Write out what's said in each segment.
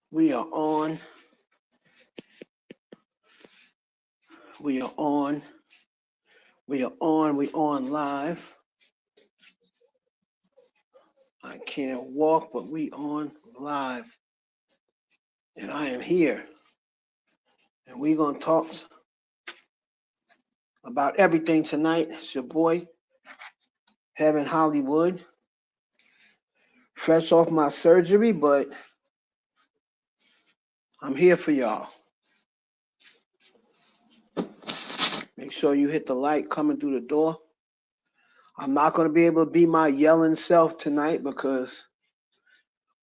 We are on. We are on. We are on. We on live. I can't walk, but we on live. And I am here. And we're gonna talk about everything tonight. It's your boy, Heaven Hollywood. Fresh off my surgery, but I'm here for y'all. Make sure you hit the like coming through the door. I'm not gonna be able to be my yelling self tonight because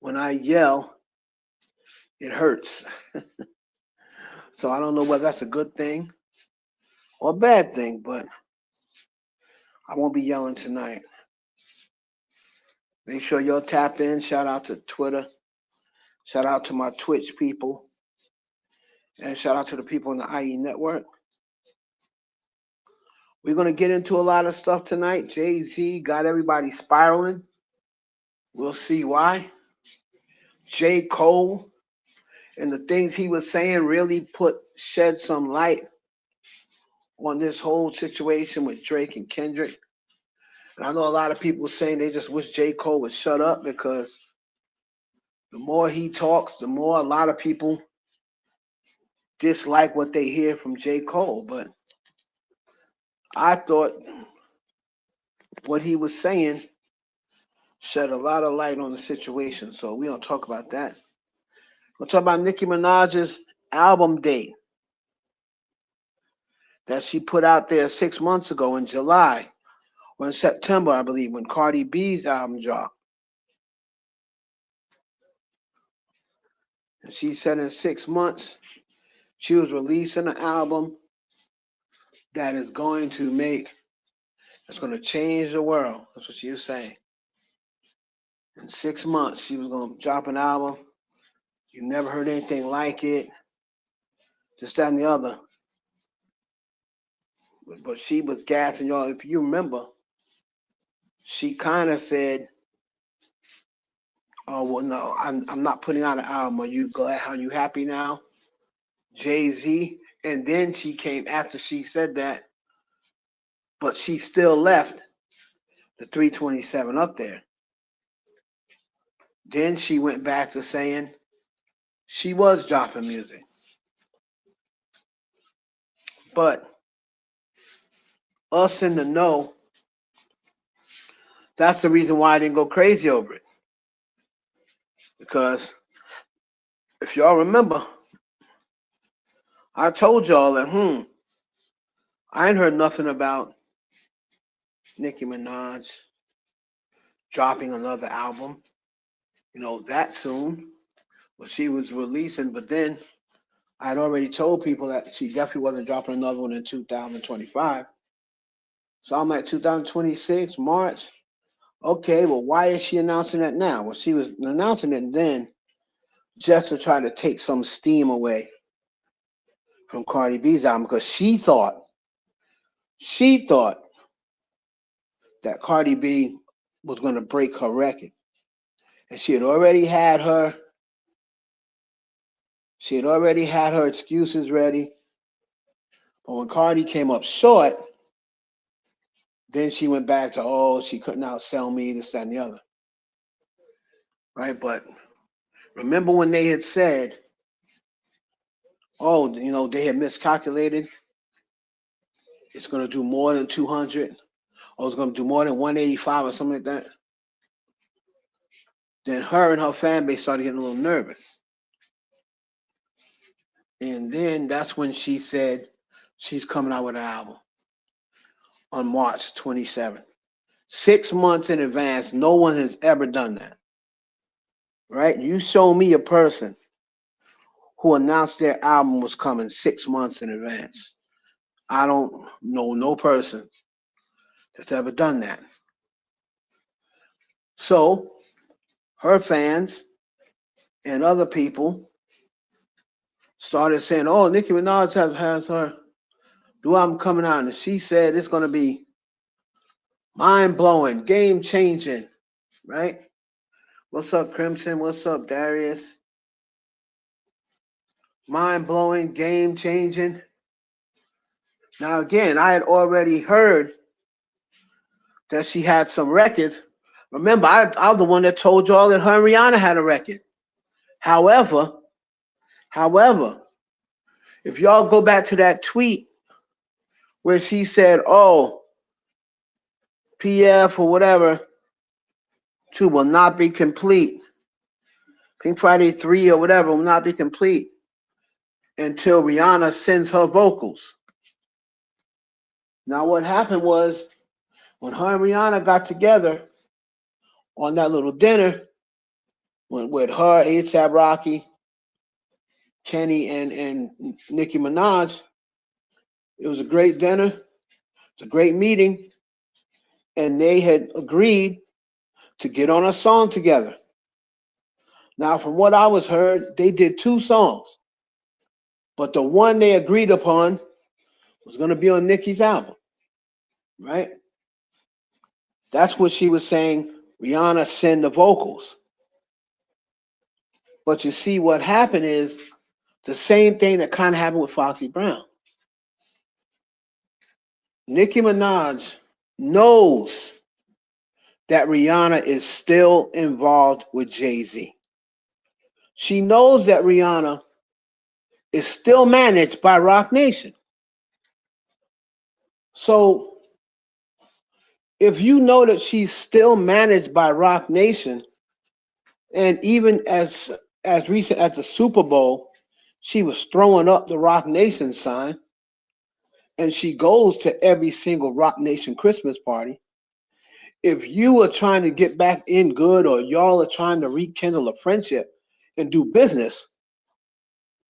when I yell, it hurts. So I don't know whether that's a good thing or a bad thing, but I won't be yelling tonight. Make sure y'all tap in. Shout out to Twitter. Shout out to my Twitch people. And shout out to the people in the IE network. We're going to get into a lot of stuff tonight. Jay-Z got everybody spiraling. We'll see why. JCole and the things he was saying really shed some light on this whole situation with Drake and Kendrick. And I know a lot of people saying they just wish JCole would shut up because the more he talks, the more a lot of people dislike what they hear from JCole. But I thought what he was saying shed a lot of light on the situation. So we don't talk about that. We'll talk about Nicki Minaj's album date that she put out there 6 months ago in July or in September, I believe, when Cardi B's album dropped. And she said in 6 months she was releasing an album that is going to that's going to change the world. That's what she was saying. In 6 months, she was going to drop an album. You never heard anything like it. Just that and the other. But she was gassing y'all. If you remember, she kind of said, "Oh well, no, I'm not putting out an album. Are you glad? Are you happy now, Jay-Z?" And then she came after she said that, but she still left the 327 up there. Then she went back to saying she was dropping music, but us in the know, that's the reason why I didn't go crazy over it. Because if y'all remember, I told y'all that, I ain't heard nothing about Nicki Minaj dropping another album, that soon. Well, she was releasing, but then I had already told people that she definitely wasn't dropping another one in 2025. So I'm like, 2026, March. Okay, well, why is she announcing that now? Well, she was announcing it then just to try to take some steam away from Cardi B's album because she thought that Cardi B was going to break her record. And she had already had her excuses ready. But when Cardi came up short, then she went back to, oh, she couldn't outsell me, this, that, and the other. Right? But remember when they had said, oh, they had miscalculated. It's going to do more than 200. Or it's going to do more than 185 or something like that. Then her and her fan base started getting a little nervous. And then that's when she said she's coming out with an album on March 27th. 6 months in advance. No one has ever done that. Right? You show me a person who announced their album was coming 6 months in advance. I don't know no person that's ever done that. So her fans and other people started saying, oh, Nicki Minaj has her new album coming out. And she said it's going to be mind blowing, game changing, right? What's up, Crimson? What's up, Darius? mind-blowing, game-changing. Now, again, I had already heard that she had some records. Remember, I'm the one that told y'all that her and Rihanna had a record. However, however, if y'all go back to that tweet where she said, "Oh, PF or whatever, 2 will not be complete. Pink Friday 3 or whatever will not be complete until Rihanna sends her vocals." Now, what happened was when her and Rihanna got together on that little dinner with her, ASAP Rocky, Kenny, and Nicki Minaj, it was a great dinner. It's a great meeting. And they had agreed to get on a song together. Now, from what I was heard, they did 2 songs. But the one they agreed upon was going to be on Nicki's album, right? That's what she was saying. Rihanna send the vocals. But you see, what happened is the same thing that kind of happened with Foxy Brown. Nicki Minaj knows that Rihanna is still involved with Jay-Z. She knows that Rihanna is still managed by Roc Nation. So if you know that she's still managed by Roc Nation, and even as recent as the Super Bowl, she was throwing up the Roc Nation sign, and she goes to every single Roc Nation Christmas party. If you are trying to get back in good, or y'all are trying to rekindle a friendship and do business,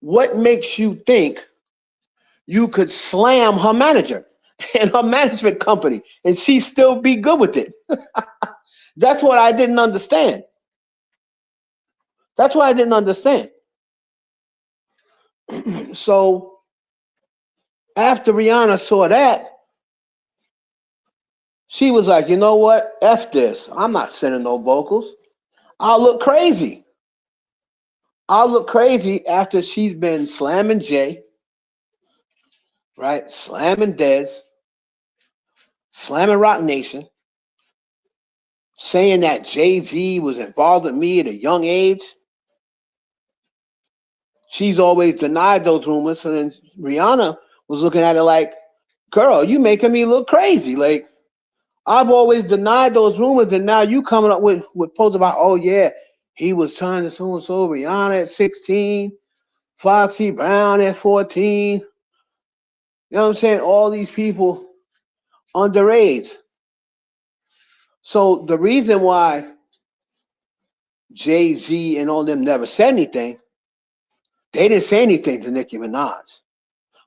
what makes you think you could slam her manager and her management company and she still be good with it? That's what I didn't understand. That's what I didn't understand. So after Rihanna saw that, she was like, you know what? F this. I'm not sending no vocals. I'll look crazy. I'll look crazy after she's been slamming Jay, right? Slamming Dez, slamming Roc Nation, saying that Jay-Z was involved with me at a young age. She's always denied those rumors. And then Rihanna was looking at it like, girl, you making me look crazy. Like, I've always denied those rumors, and now you coming up with posts about, oh yeah, he was trying to so and so, Rihanna at 16, Foxy Brown at 14. You know what I'm saying? All these people underage. So the reason why Jay-Z and all them never said anything, they didn't say anything to Nicki Minaj.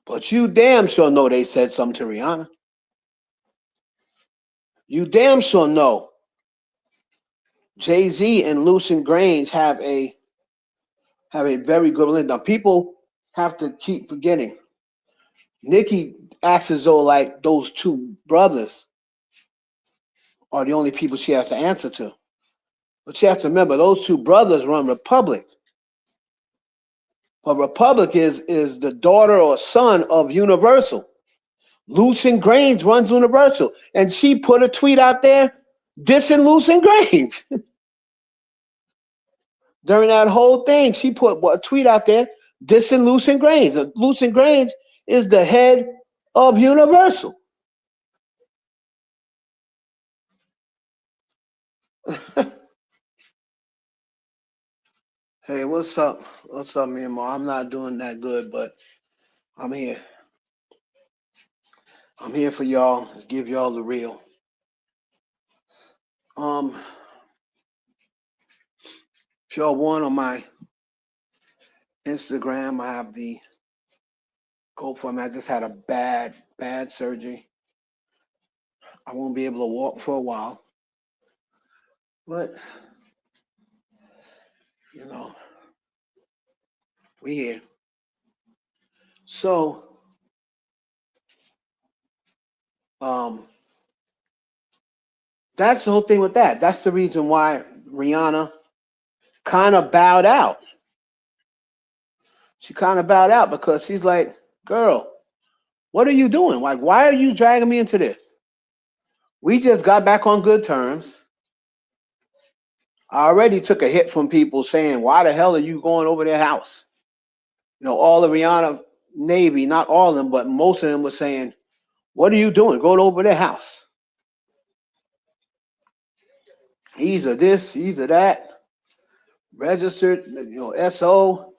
But you damn sure know they said something to Rihanna. You damn sure know Jay-Z and Lucien Grange have a very good relationship. Now people have to keep forgetting. Nicki acts as though like those 2 brothers are the only people she has to answer to. But she has to remember those 2 brothers run Republic. But Republic is the daughter or son of Universal. Lucien Grange runs Universal. And she put a tweet out there dissing Lucien Grange. During that whole thing, she put a tweet out there dissing Lucien Grange. Lucien Grange is the head of Universal. Hey, what's up? What's up, me and Ma? I'm not doing that good, but I'm here. I'm here for y'all. Give y'all the real. If y'all want, on my Instagram, I have the GoFundMe. I just had a bad surgery. I won't be able to walk for a while, but you know, we here. So, that's the whole thing with that. That's the reason why Rihanna kind of bowed out. She kind of bowed out because she's like, girl, what are you doing? Like, why are you dragging me into this? We just got back on good terms. I already took a hit from people saying, why the hell are you going over their house? All the Rihanna Navy, not all of them, but most of them were saying, what are you doing? Go over their house. He's a this, he's a that, registered, SO.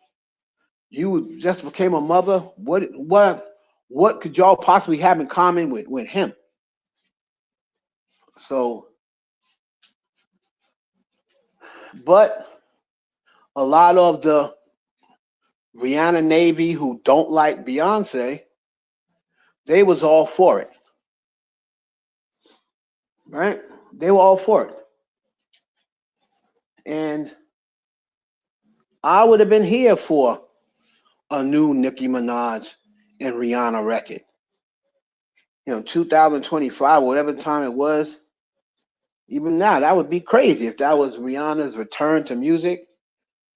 You just became a mother. What could y'all possibly have in common with him? So, but a lot of the Rihanna Navy who don't like Beyonce, they was all for it. Right? They were all for it. And I would have been here for a new Nicki Minaj and Rihanna record. 2025, whatever time it was, even now, that would be crazy. If that was Rihanna's return to music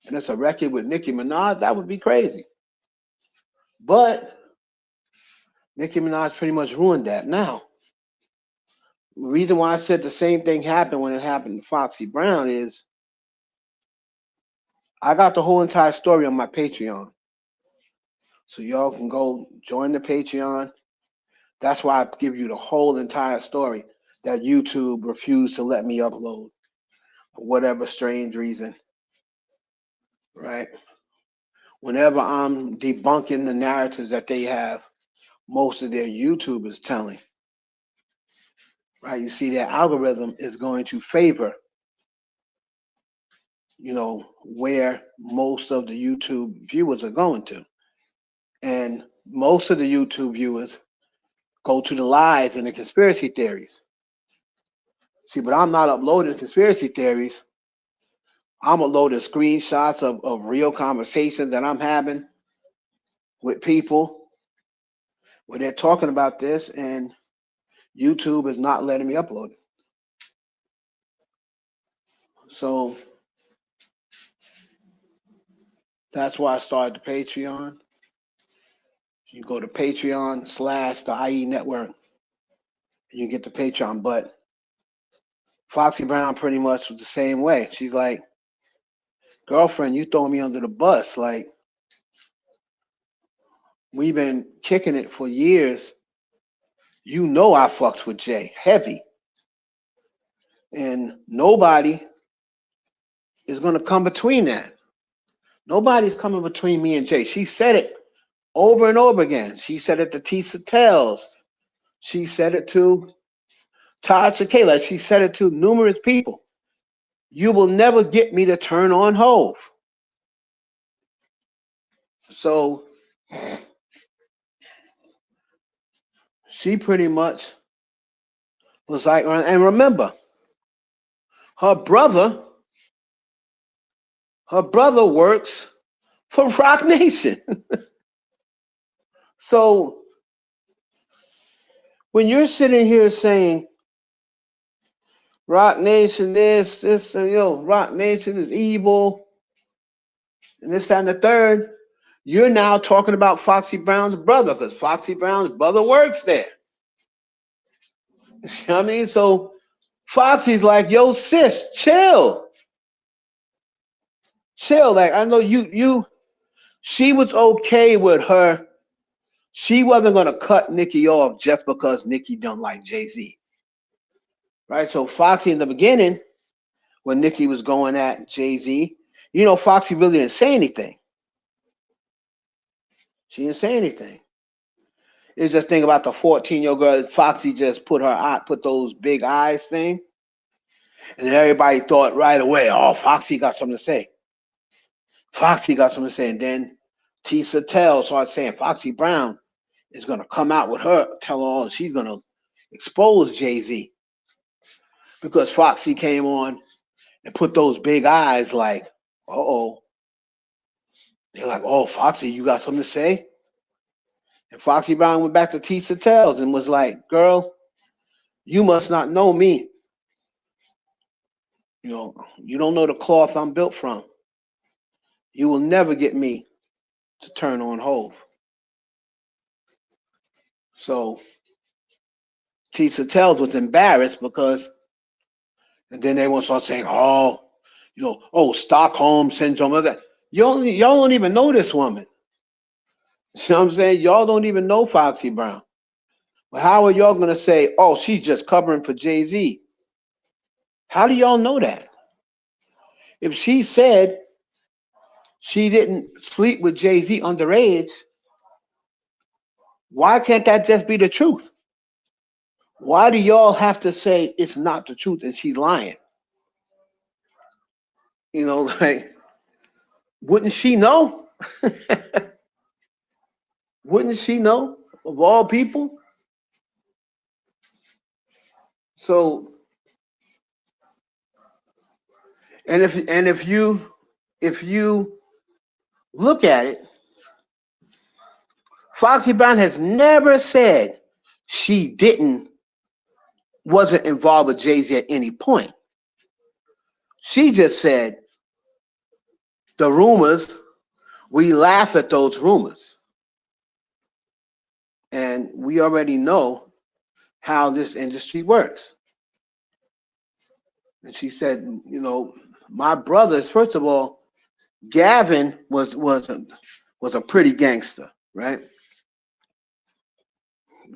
and it's a record with Nicki Minaj, that would be crazy. But Nicki Minaj pretty much ruined that. Now, the reason why I said the same thing happened when it happened to Foxy Brown is I got the whole entire story on my Patreon. So y'all can go join the Patreon. That's why I give you the whole entire story that YouTube refused to let me upload for whatever strange reason. Right? Whenever I'm debunking the narratives that they have, most of their YouTube is telling. Right? You see, their algorithm is going to favor, where most of the YouTube viewers are going to. And most of the YouTube viewers go to the lies and the conspiracy theories. See, but I'm not uploading conspiracy theories. I'm uploading screenshots of real conversations that I'm having with people where they're talking about this, and YouTube is not letting me upload it. So that's why I started the Patreon. You go to Patreon/the IE Network, and you get the Patreon. But Foxy Brown pretty much was the same way. She's like, girlfriend, you throwing me under the bus. Like, we've been kicking it for years. I fucks with Jay heavy. And nobody is going to come between that. Nobody's coming between me and Jay. She said it over and over again. She said it to Tisa Tells. She said it to Tasha Kayla. She said it to numerous people. You will never get me to turn on Hove. So she pretty much was like, and remember, her brother works for Rock Nation. So when you're sitting here saying Rock Nation this, Rock Nation is evil, and this, that, and the third, you're now talking about Foxy Brown's brother, because Foxy Brown's brother works there. You know what I mean? So Foxy's like, yo, sis, chill. Chill. Like, I know she was okay with her. She wasn't going to cut Nicki off just because Nicki don't like Jay-Z. Right? So Foxy in the beginning, when Nicki was going at Jay-Z, Foxy really didn't say anything. She didn't say anything. It's just think about the 14-year-old girl. Foxy just put those big eyes thing. And then everybody thought right away, oh, Foxy got something to say. Foxy got something to say. And then Tisa Tell started saying Foxy Brown is going to come out with her, tell her all, she's going to expose Jay-Z. Because Foxy came on and put those big eyes like, uh-oh. They're like, oh, Foxy, you got something to say? And Foxy Brown went back to Tisa Tells and was like, girl, you must not know me. You don't know the cloth I'm built from. You will never get me to turn on Hove. So Tisa Tells was embarrassed because, and then they want to start saying, oh, oh, Stockholm syndrome. That y'all don't even know this woman. You know what I'm saying? Y'all don't even know Foxy Brown. But how are y'all gonna say, oh, she's just covering for Jay-Z? How do y'all know that? If she said she didn't sleep with Jay-Z underage, why can't that just be the truth? Why do y'all have to say it's not the truth and she's lying? Like, wouldn't she know? Wouldn't she know of all people? So, and if you look at it, Foxy Brown has never said she wasn't involved with Jay-Z at any point. She just said the rumors, we laugh at those rumors. And we already know how this industry works. And she said, my brothers, first of all, Gavin was a pretty gangster, right?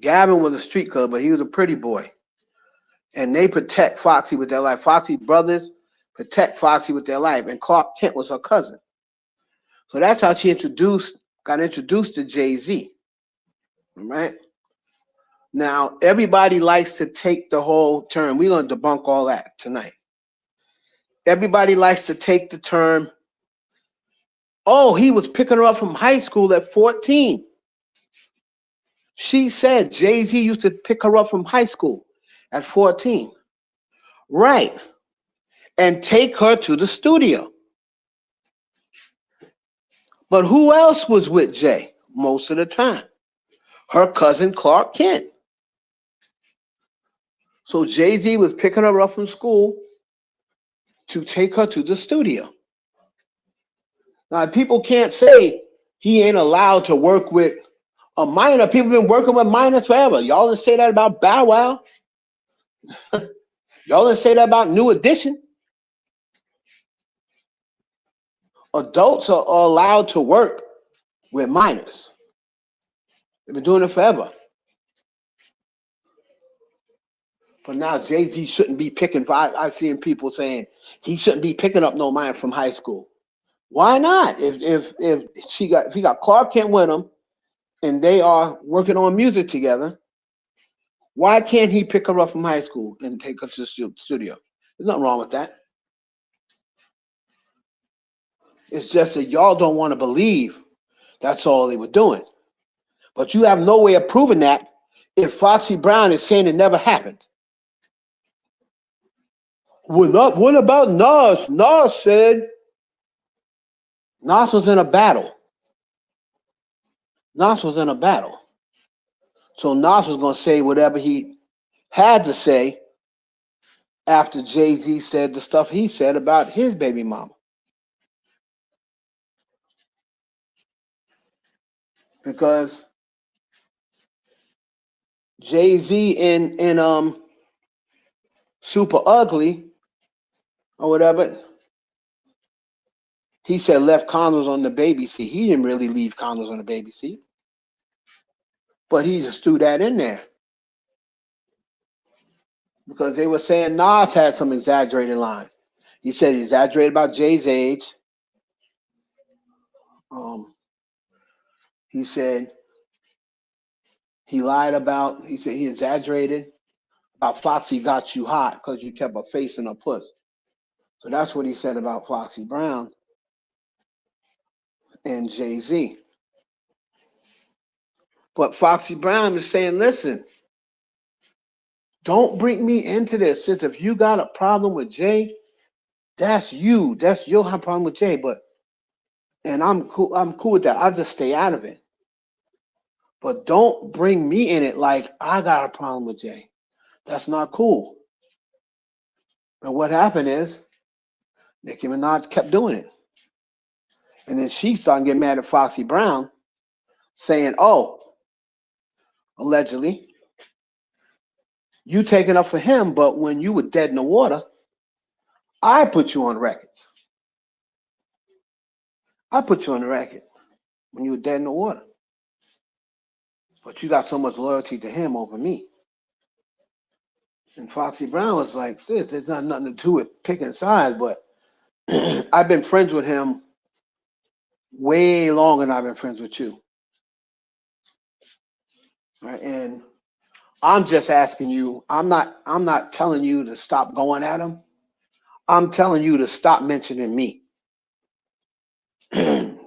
Gavin was a street cub, but he was a pretty boy. And they protect Foxy with their life. Foxy brothers protect Foxy with their life. And Clark Kent was her cousin. So that's how she got introduced to Jay-Z. Right? Now, everybody likes to take the whole term. We're going to debunk all that tonight. Everybody likes to take the term, oh, he was picking her up from high school at 14. She said Jay-Z used to pick her up from high school at 14. Right. And take her to the studio. But who else was with Jay most of the time? Her cousin Clark Kent. So Jay-Z was picking her up from school to take her to the studio. Now, people can't say he ain't allowed to work with a minor. People been working with minors forever. Y'all didn't say that about Bow Wow. Y'all didn't say that about New Edition. Adults are allowed to work with minors. They've been doing it forever. But now Jay-Z shouldn't be picking. I've seen people saying he shouldn't be picking up no minor from high school. Why not? If he got Clark Kent with him and they are working on music together, why can't he pick her up from high school and take her to the studio? There's nothing wrong with that. It's just that y'all don't want to believe that's all they were doing. But you have no way of proving that if Foxy Brown is saying it never happened. What about Nas? Nas said Nas was in a battle. Nas was in a battle. So Nas was going to say whatever he had to say after Jay-Z said the stuff he said about his baby mama. Because Jay-Z in Super Ugly or whatever, he said left condoms on the baby seat. He didn't really leave condoms on the baby seat. But he just threw that in there. Because they were saying Nas had some exaggerated lines. He said he exaggerated about Jay's age. He said he exaggerated about Foxy got you hot because you kept her face in her puss. So that's what he said about Foxy Brown and Jay-Z. But Foxy Brown is saying, listen, don't bring me into this. Since if you got a problem with Jay, that's you. You'll have a problem with Jay. And I'm cool with that. I'll just stay out of it. But don't bring me in it like I got a problem with Jay. That's not cool. And what happened is Nicki Minaj kept doing it. And then she started getting mad at Foxy Brown, saying, "Oh, allegedly, you taking up for him, but when you were dead in the water, I put you on records. I put you on the record when you were dead in the water. But you got so much loyalty to him over me." And Foxy Brown was like, "Sis, there's not nothing to do with picking sides, but I've been friends with him way longer than I've been friends with you. Right? And I'm just asking you, I'm not telling you to stop going at him. I'm telling you to stop mentioning me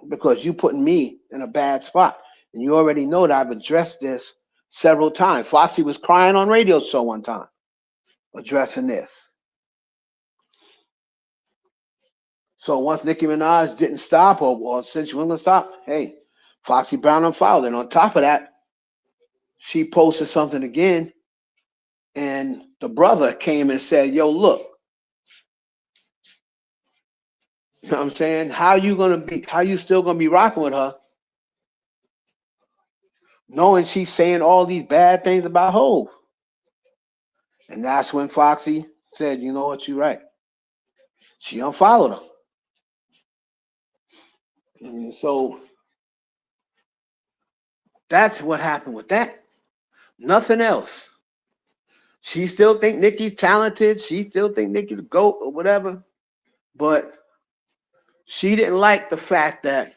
because you putting me in a bad spot. And you already know that I've addressed this several times. Foxy was crying on radio show one time addressing this. So once Nicki Minaj didn't stop or said she wasn't gonna stop, hey, Foxy Brown unfollowed. And on top of that, she posted something again, and the brother came and said, "Yo, look, you know what I'm saying? How you still gonna be rocking with her, knowing she's saying all these bad things about Hov?" And that's when Foxy said, "You know what, you're right." She unfollowed her. And so that's what happened with that. Nothing else. She still think Nicki's talented. She still think Nicki's the GOAT or whatever. But she didn't like the fact that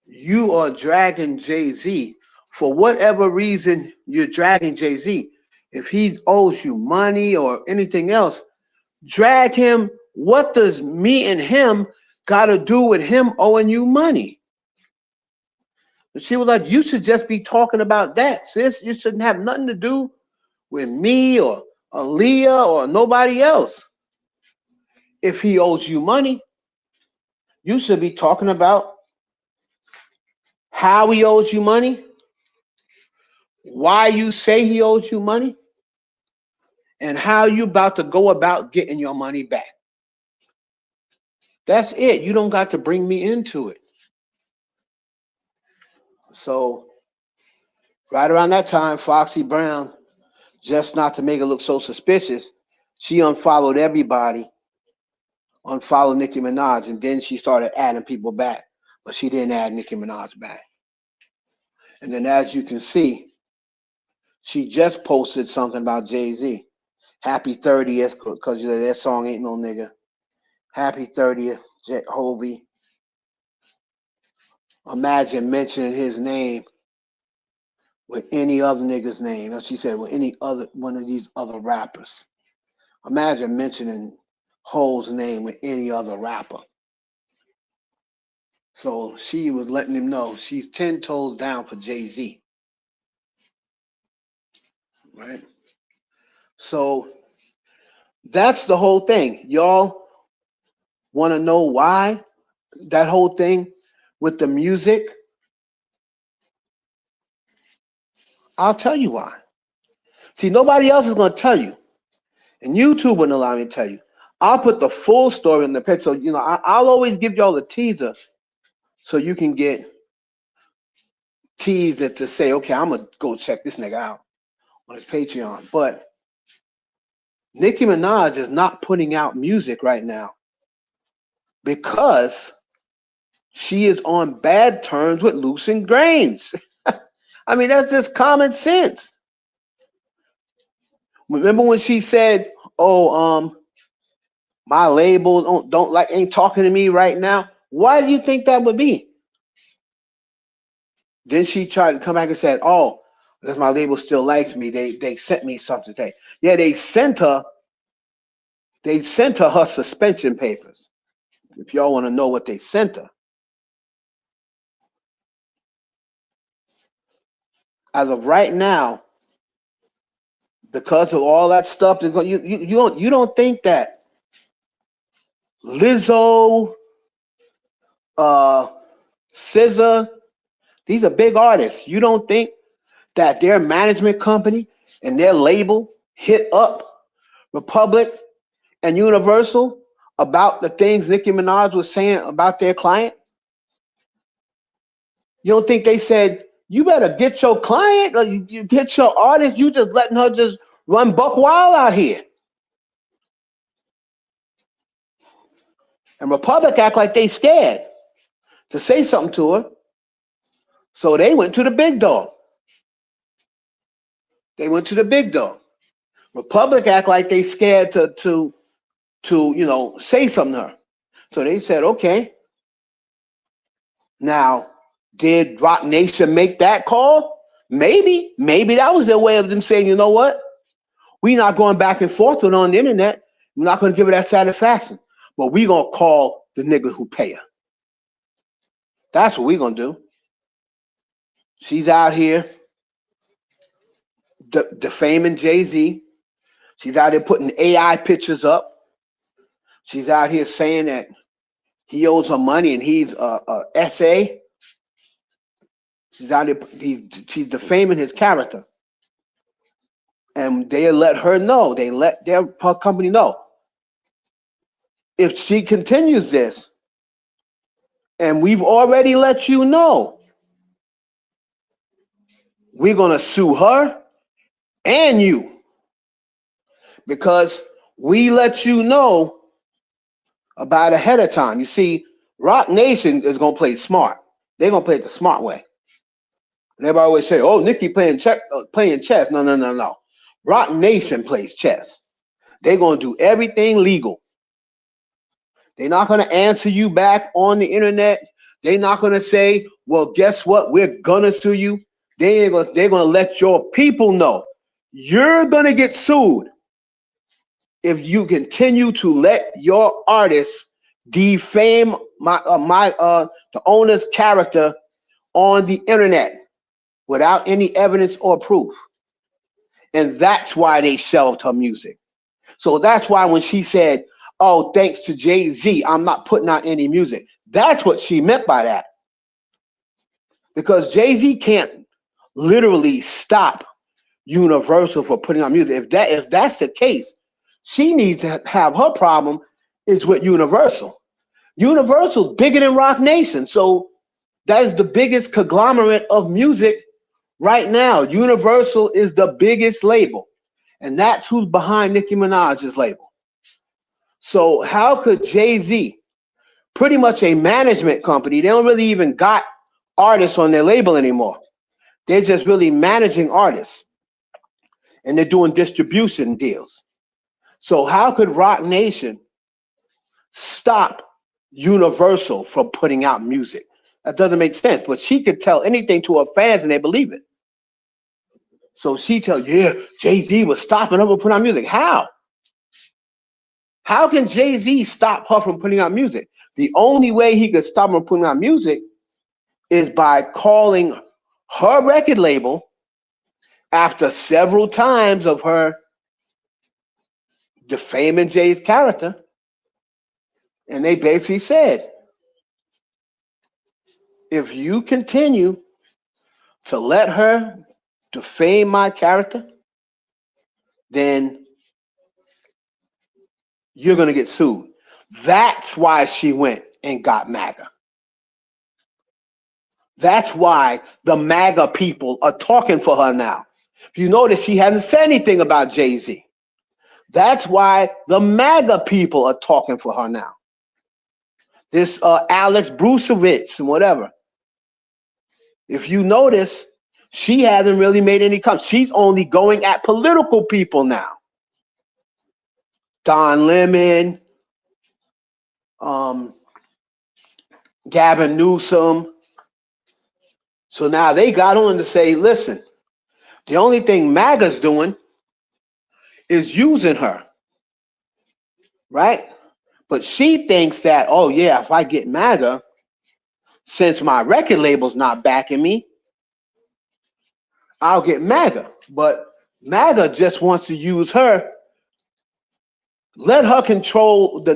you are dragging Jay-Z for whatever reason you're dragging Jay-Z. If he owes you money or anything else, drag him. What does me and him got to do with him owing you money? And she was like, you should just be talking about that, sis. You shouldn't have nothing to do with me or Aaliyah or nobody else. If he owes you money, you should be talking about how he owes you money, why you say he owes you money, and how you about to go about getting your money back. That's it. You don't got to bring me into it. So right around that time, Foxy Brown, just not to make it look so suspicious, she unfollowed everybody, unfollowed Nicki Minaj, and then she started adding people back. But she didn't add Nicki Minaj back. And then as you can see, she just posted something about Jay-Z. Happy 30th, because you know that song Ain't No Nigga. Happy 30th, Hovey. Imagine mentioning his name with any other nigga's name. As she said, with any other one of these other rappers. Imagine mentioning Hov's name with any other rapper. So she was letting him know she's 10 toes down for Jay-Z. Right? So that's the whole thing. Y'all want to know why that whole thing with the music? I'll tell you why. See, nobody else is going to tell you. And YouTube wouldn't allow me to tell you. I'll put the full story in the picture. So, you know, I'll always give y'all the teaser so you can get teased to say, okay, I'm going to go check this nigga out on his Patreon. But Nicki Minaj is not putting out music right now because she is on bad terms with Lucien Grains. I mean, that's just common sense. Remember when she said, "Oh, my label don't like ain't talking to me right now"? Why do you think that would be? Then she tried to come back and said, "Oh, because my label still likes me. They sent me something today." Yeah, they sent her her suspension papers. If y'all want to know what they sent her. As of right now, because of all that stuff, you don't think that Lizzo, SZA, these are big artists. You don't think that their management company and their label hit up Republic and Universal about the things Nicki Minaj was saying about their client? You don't think they said, you better get your client, like you get your artist, you just letting her just run buck wild out here. And Republic act like they scared to say something to her. So they went to the big dog. They went to the big dog. Republic act like they scared to say something to her. So they said, okay. Now, did Rock Nation make that call? Maybe. Maybe that was their way of them saying, you know what? We're not going back and forth with on the internet. We're not going to give her that satisfaction. But we're going to call the nigga who pay her. That's what we're going to do. She's out here defaming Jay-Z. She's out here putting AI pictures up. She's out here saying that he owes her money and he's a SA. She's out here, she's defaming his character. And they let her know, they let her company know. If she continues this, and we've already let you know, we're going to sue her and you. Because we let you know about ahead of time. You see, Rock Nation is going to play smart. They're going to play it the smart way. And everybody always say, oh, Nicki playing chess. No. Rock Nation plays chess. They're going to do everything legal. They're not going to answer you back on the internet. They're not going to say, well, guess what? We're going to sue you. They're going to let your people know. You're going to get sued if you continue to let your artists defame the owner's character on the internet without any evidence or proof. And that's why they shelved her music. So that's why when she said, oh, thanks to Jay-Z, I'm not putting out any music. That's what she meant by that. Because Jay-Z can't literally stop Universal for putting out music. If that's the case, she needs to have her problem is with Universal. Universal's bigger than Rock Nation. So that is the biggest conglomerate of music right now. Universal is the biggest label. And that's who's behind Nicki Minaj's label. So how could Jay-Z, pretty much a management company, they don't really even got artists on their label anymore. They're just really managing artists. And they're doing distribution deals. So how could Rock Nation stop Universal from putting out music? That doesn't make sense. But she could tell anything to her fans and they believe it. So she tells, yeah, Jay-Z was stopping her from putting out music. How? How can Jay-Z stop her from putting out music? The only way he could stop her from putting out music is by calling her record label after several times of her defaming Jay's character. And they basically said, if you continue to let her defame my character, then you're going to get sued. That's why she went and got MAGA. That's why the MAGA people are talking for her now. If you notice, she hasn't said anything about Jay-Z. That's why the MAGA people are talking for her now. This Alex Brucevich and whatever. If you notice, she hasn't really made any comments. She's only going at political people now. Don Lemon, Gavin Newsom. So now they got on to say, listen, the only thing MAGA's doing is using her, right? But she thinks that, oh yeah, if I get MAGA, since my record label's not backing me, I'll get MAGA. But MAGA just wants to use her. Let her control the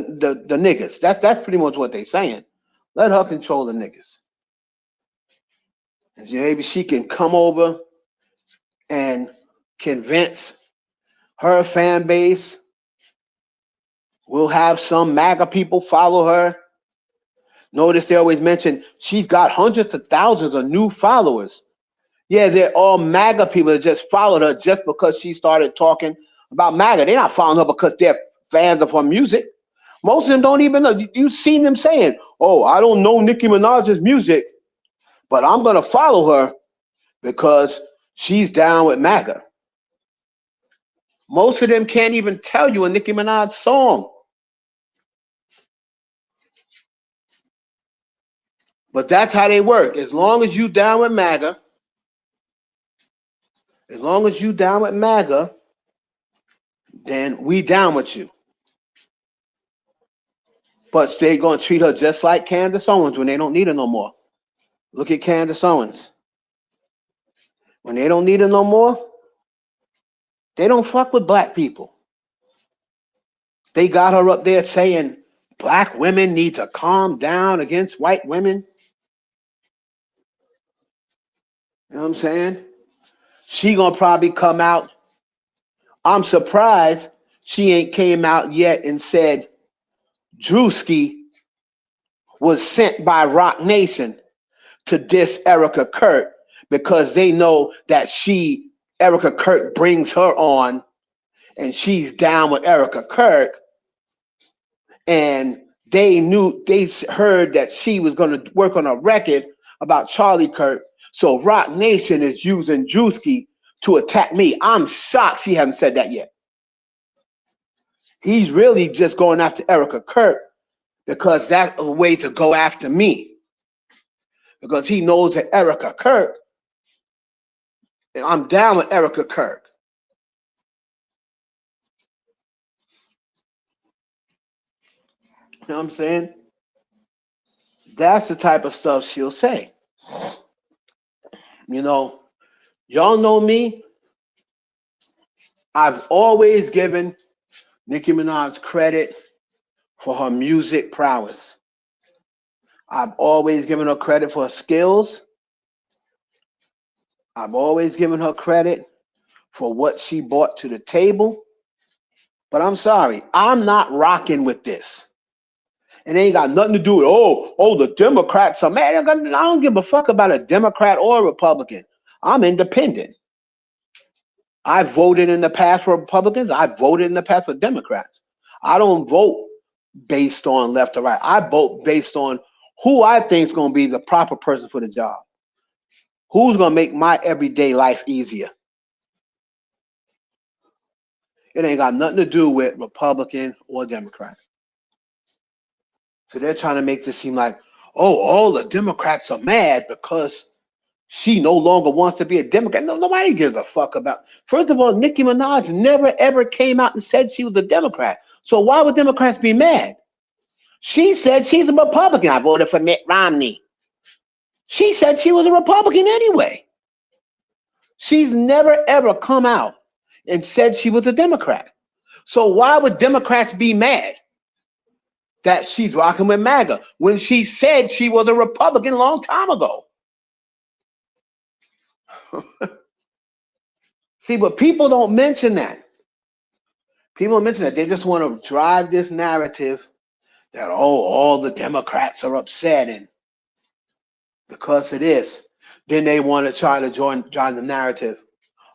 niggas. That's pretty much what they're saying. Let her control the niggas. And maybe she can come over and convince her fan base. We'll have some MAGA people follow her. Notice they always mention she's got hundreds of thousands of new followers. Yeah, they're all MAGA people that just followed her just because she started talking about MAGA. They're not following her because they're fans of her music. Most of them don't even know. You've seen them saying, oh, I don't know Nicki Minaj's music, but I'm going to follow her because she's down with MAGA. Most of them can't even tell you a Nicki Minaj song. But that's how they work. As long as you down with MAGA, then we down with you. But they're going to treat her just like Candace Owens when they don't need her no more. Look at Candace Owens. When they don't need her no more, they don't fuck with black people. They got her up there saying black women need to calm down against white women. You know what I'm saying? She gonna probably come out. I'm surprised she ain't came out yet and said Drewski was sent by Rock Nation to diss Erica Kurt because they know that Erica Kurt brings her on and she's down with Erica Kurt, and they heard that she was going to work on a record about Charlie Kirk. So Rock Nation is using Drewski to attack me. I'm shocked she hasn't said that yet. He's really just going after Erica Kirk because that's a way to go after me. Because he knows that Erica Kirk, I'm down with Erica Kirk. You know what I'm saying? That's the type of stuff she'll say. You know, y'all know me. I've always given Nicki Minaj credit for her music prowess. I've always given her credit for her skills. I've always given her credit for what she brought to the table. But I'm sorry, I'm not rocking with this. And it ain't got nothing to do with, the Democrats are mad. I don't give a fuck about a Democrat or a Republican. I'm independent. I voted in the past for Republicans. I voted in the past for Democrats. I don't vote based on left or right. I vote based on who I think is going to be the proper person for the job. Who's going to make my everyday life easier? It ain't got nothing to do with Republican or Democrat. So they're trying to make this seem like, all the Democrats are mad because she no longer wants to be a Democrat. No, nobody gives a fuck about. First of all, Nicki Minaj never ever came out and said she was a Democrat. So why would Democrats be mad? She said she's a Republican. I voted for Mitt Romney. She said she was a Republican anyway. She's never ever come out and said she was a Democrat. So why would Democrats be mad that she's rocking with MAGA when she said she was a Republican a long time ago? See, but people don't mention that. People don't mention that. They just want to drive this narrative that, all the Democrats are upset, and because of this, then they want to try to join the narrative.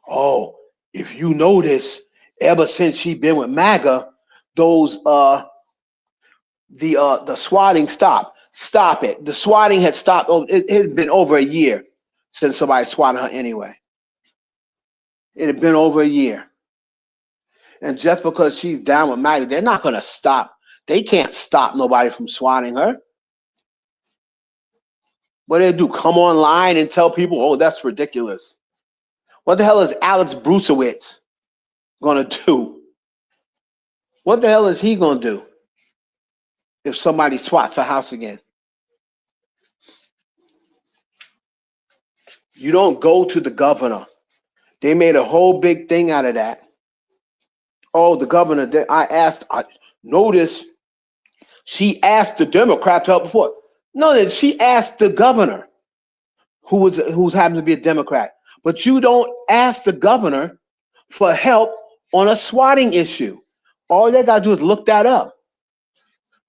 Oh, if you notice, ever since she's been with MAGA, those the swatting stopped. Stop it. The swatting had stopped. It had been over a year since somebody swatted her anyway. It had been over a year. And just because she's down with MAGA, they're not going to stop. They can't stop nobody from swatting her. What do they do? Come online and tell people, that's ridiculous. What the hell is Alex Brusewitz going to do? What the hell is he going to do if somebody swats a house again? You don't go to the governor. They made a whole big thing out of that. Oh, the governor, notice she asked the Democrat to help before. No, she asked the governor, who's happens to be a Democrat. But you don't ask the governor for help on a swatting issue. All they got to do is look that up.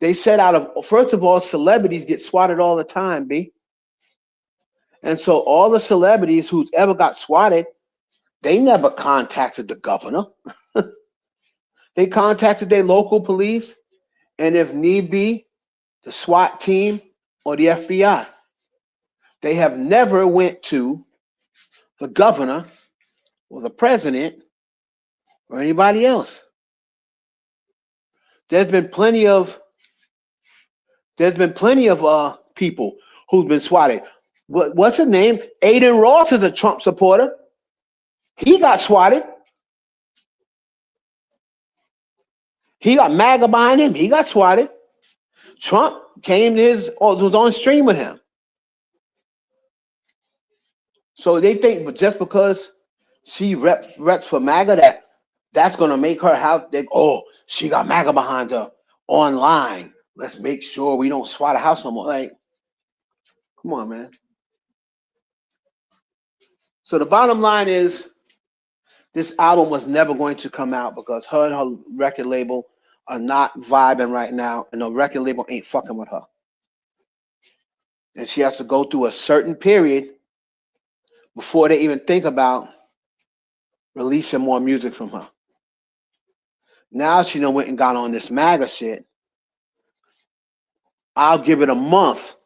They said first of all, celebrities get swatted all the time, B. And so all the celebrities who ever got swatted, they never contacted the governor. They contacted their local police, and if need be, the SWAT team or the FBI. They have never went to the governor or the president or anybody else. There's been plenty of people who've been swatted. What's his name? Aiden Ross is a Trump supporter. He got swatted. He got MAGA behind him. He got swatted. Trump came to was on stream with him. So they think, but just because she reps for MAGA, that's gonna make her how they she got MAGA behind her online. Let's make sure we don't swat a house no more. Like, come on, man. So the bottom line is, this album was never going to come out because her and her record label are not vibing right now, and the record label ain't fucking with her. And she has to go through a certain period before they even think about releasing more music from her. Now she done went and got on this MAGA shit. I'll give it a month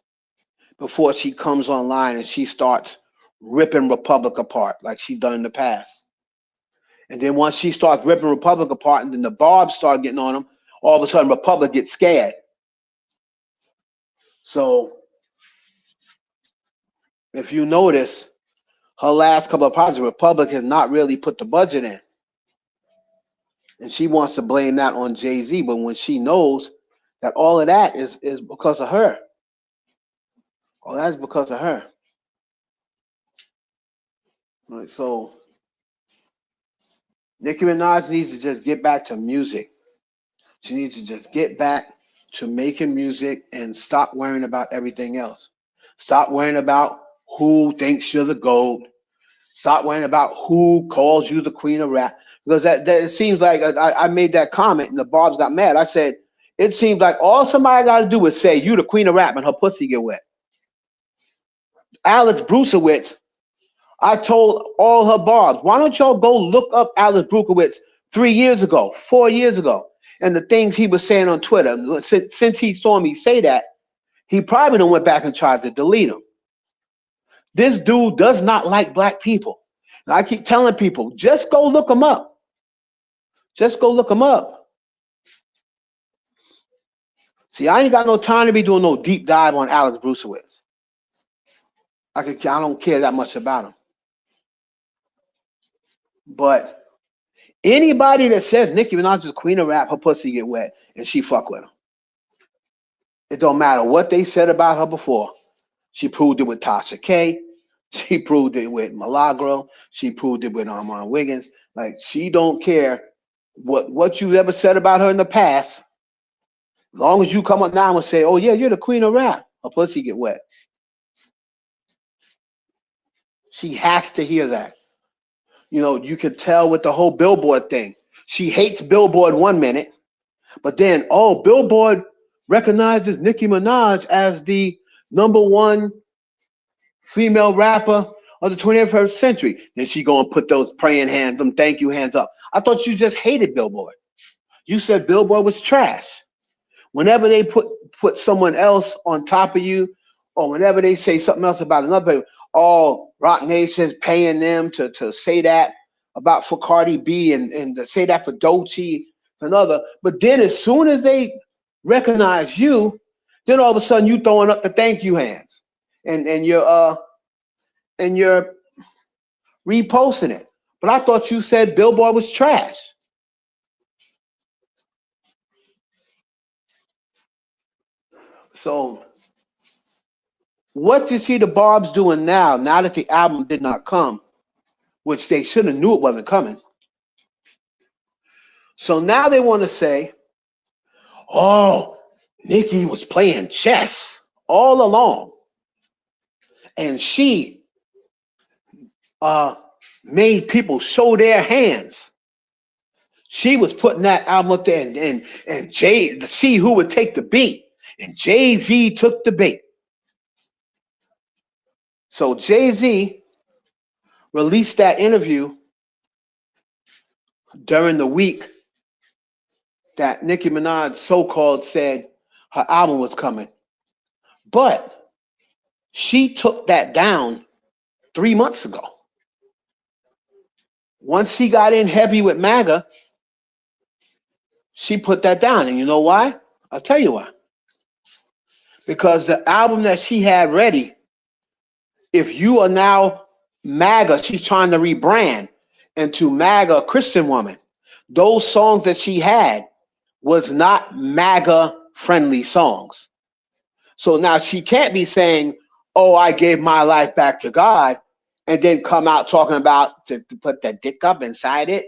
before she comes online and she starts ripping Republic apart like she's done in the past. And then once she starts ripping Republic apart and then the BARBZ start getting on them, all of a sudden Republic gets scared. So if you notice, her last couple of projects, Republic has not really put the budget in. And she wants to blame that on Jay-Z, but when she knows that all of that is because of her. All that is because of her. Right, so Nicki Minaj needs to just get back to music. She needs to just get back to making music and stop worrying about everything else. Stop worrying about who thinks you're the GOAT. Stop worrying about who calls you the queen of rap. Because that it seems like I made that comment and the BARBZ got mad. I said, it seems like all somebody got to do is say, you the queen of rap, and her pussy get wet. Alex Brucewitz, I told all her BARBZ, why don't y'all go look up Alex Brucewitz 3 years ago, 4 years ago, and the things he was saying on Twitter. Since he saw me say that, he probably done went back and tried to delete them. This dude does not like black people. And I keep telling people, just go look him up. Just go look him up. See, I ain't got no time to be doing no deep dive on Alex Brucewitz. I don't care that much about him. But anybody that says Nicki Minaj is the queen of rap, her pussy get wet, and she fuck with him. It don't matter what they said about her before. She proved it with Tasha K. She proved it with Milagro. She proved it with Armand Wiggins. Like, she don't care what you ever said about her in the past. As long as you come up now and say, oh yeah, you're the queen of rap, her pussy get wet. She has to hear that. You know, you could tell with the whole Billboard thing. She hates Billboard 1 minute, but then, Billboard recognizes Nicki Minaj as the #1 female rapper of the 21st century. Then she gonna put those praying hands, them thank you hands up. I thought you just hated Billboard. You said Billboard was trash. Whenever they put someone else on top of you, or whenever they say something else about another, Rock Nation's paying them to say that for Cardi B and to say that for Doechii, another. But then as soon as they recognize you, then all of a sudden you throwing up the thank you hands, and you're reposting it. But I thought you said Billboard was trash. So what you see the BARBZ doing now that the album did not come, which they should have knew it wasn't coming. So now they want to say, Nicki was playing chess all along. And she made people show their hands. She was putting that album up there, and Jay to see who would take the beat, and Jay-Z took the bait. So Jay-Z released that interview during the week that Nicki Minaj so-called said her album was coming. But she took that down 3 months ago. Once she got in heavy with MAGA, she put that down. And you know why? I'll tell you why. Because the album that she had ready, if you are now MAGA, she's trying to rebrand into MAGA Christian woman. Those songs that she had was not MAGA friendly songs. So now she can't be saying, oh, I gave my life back to God, and then come out talking about to put that dick up inside it.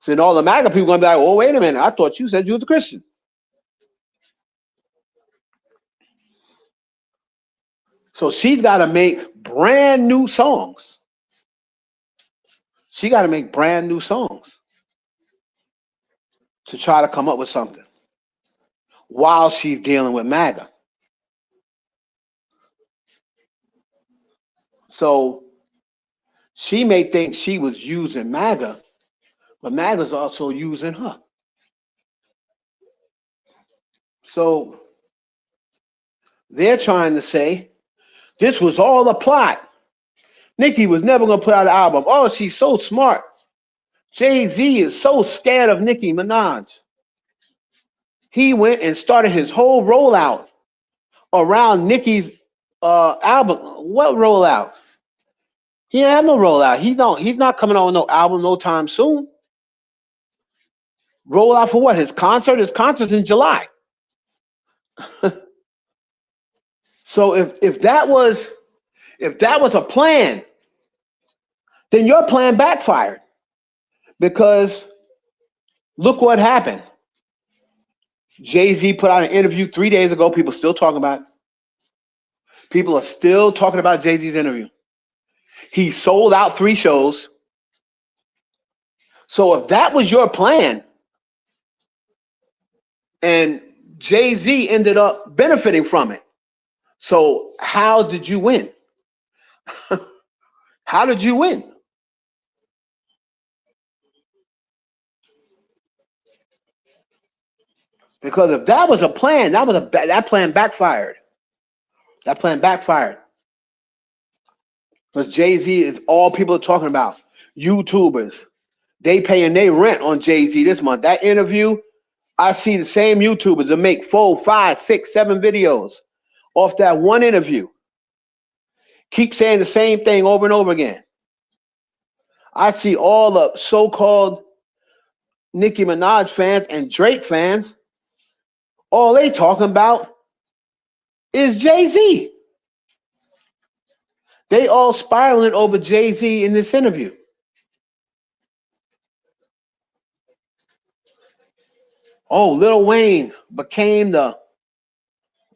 So then all the MAGA people are going to be like, oh, wait a minute. I thought you said you was a Christian. So she's got to make brand new songs. She got to make brand new songs to try to come up with something while she's dealing with MAGA. So she may think she was using MAGA, but MAGA's also using her. So they're trying to say this was all a plot. Nicki was never going to put out an album. Oh, she's so smart. Jay-Z is so scared of Nicki Minaj. He went and started his whole rollout around Nicki's album. What rollout? He didn't have no rollout. He's not coming on with no album no time soon. Rollout for what? His concert? His concert's in July. So if that was a plan, then your plan backfired. Because look what happened. Jay-Z put out an interview 3 days ago. People still talking about it. People are still talking about Jay-Z's interview. He sold out 3 shows. So if that was your plan, and Jay-Z ended up benefiting from it, so how did you win? How did you win? Because if that was a plan, that plan backfired. That plan backfired. Because Jay-Z is all people are talking about. YouTubers. They paying their rent on Jay-Z this month. That interview, I see the same YouTubers that make 4, 5, 6, 7 videos off that one interview. Keep saying the same thing over and over again. I see all the so-called Nicki Minaj fans and Drake fans, all they talking about is Jay-Z. They all spiraling over Jay-Z in this interview. Oh, Lil Wayne became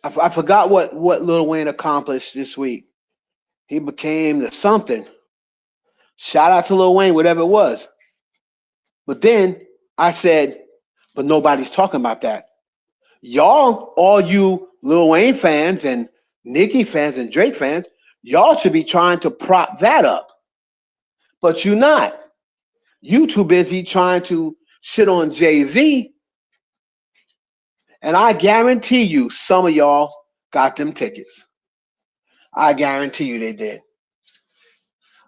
I forgot what Lil Wayne accomplished this week. He became the something. Shout out to Lil Wayne, whatever it was. But then I said, but nobody's talking about that. Y'all, all you Lil Wayne fans and Nicki fans and Drake fans, y'all should be trying to prop that up. But you're not. You too busy trying to shit on Jay-Z. And I guarantee you some of y'all got them tickets. I guarantee you they did.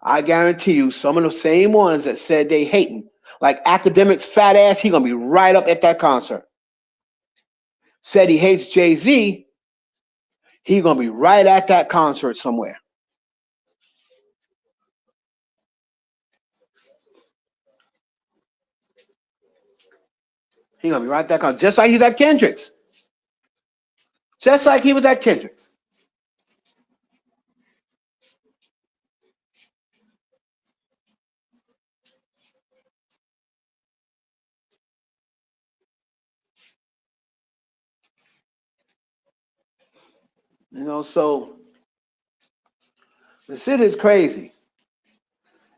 I guarantee you some of the same ones that said they hating, like Academics fat ass, he gonna be right up at that concert. Said he hates Jay-Z, he gonna be right at that concert somewhere. He gonna be right at that concert, just like he's at Kendrick's. Just like he was at Kendrick's. You know, so the shit is crazy.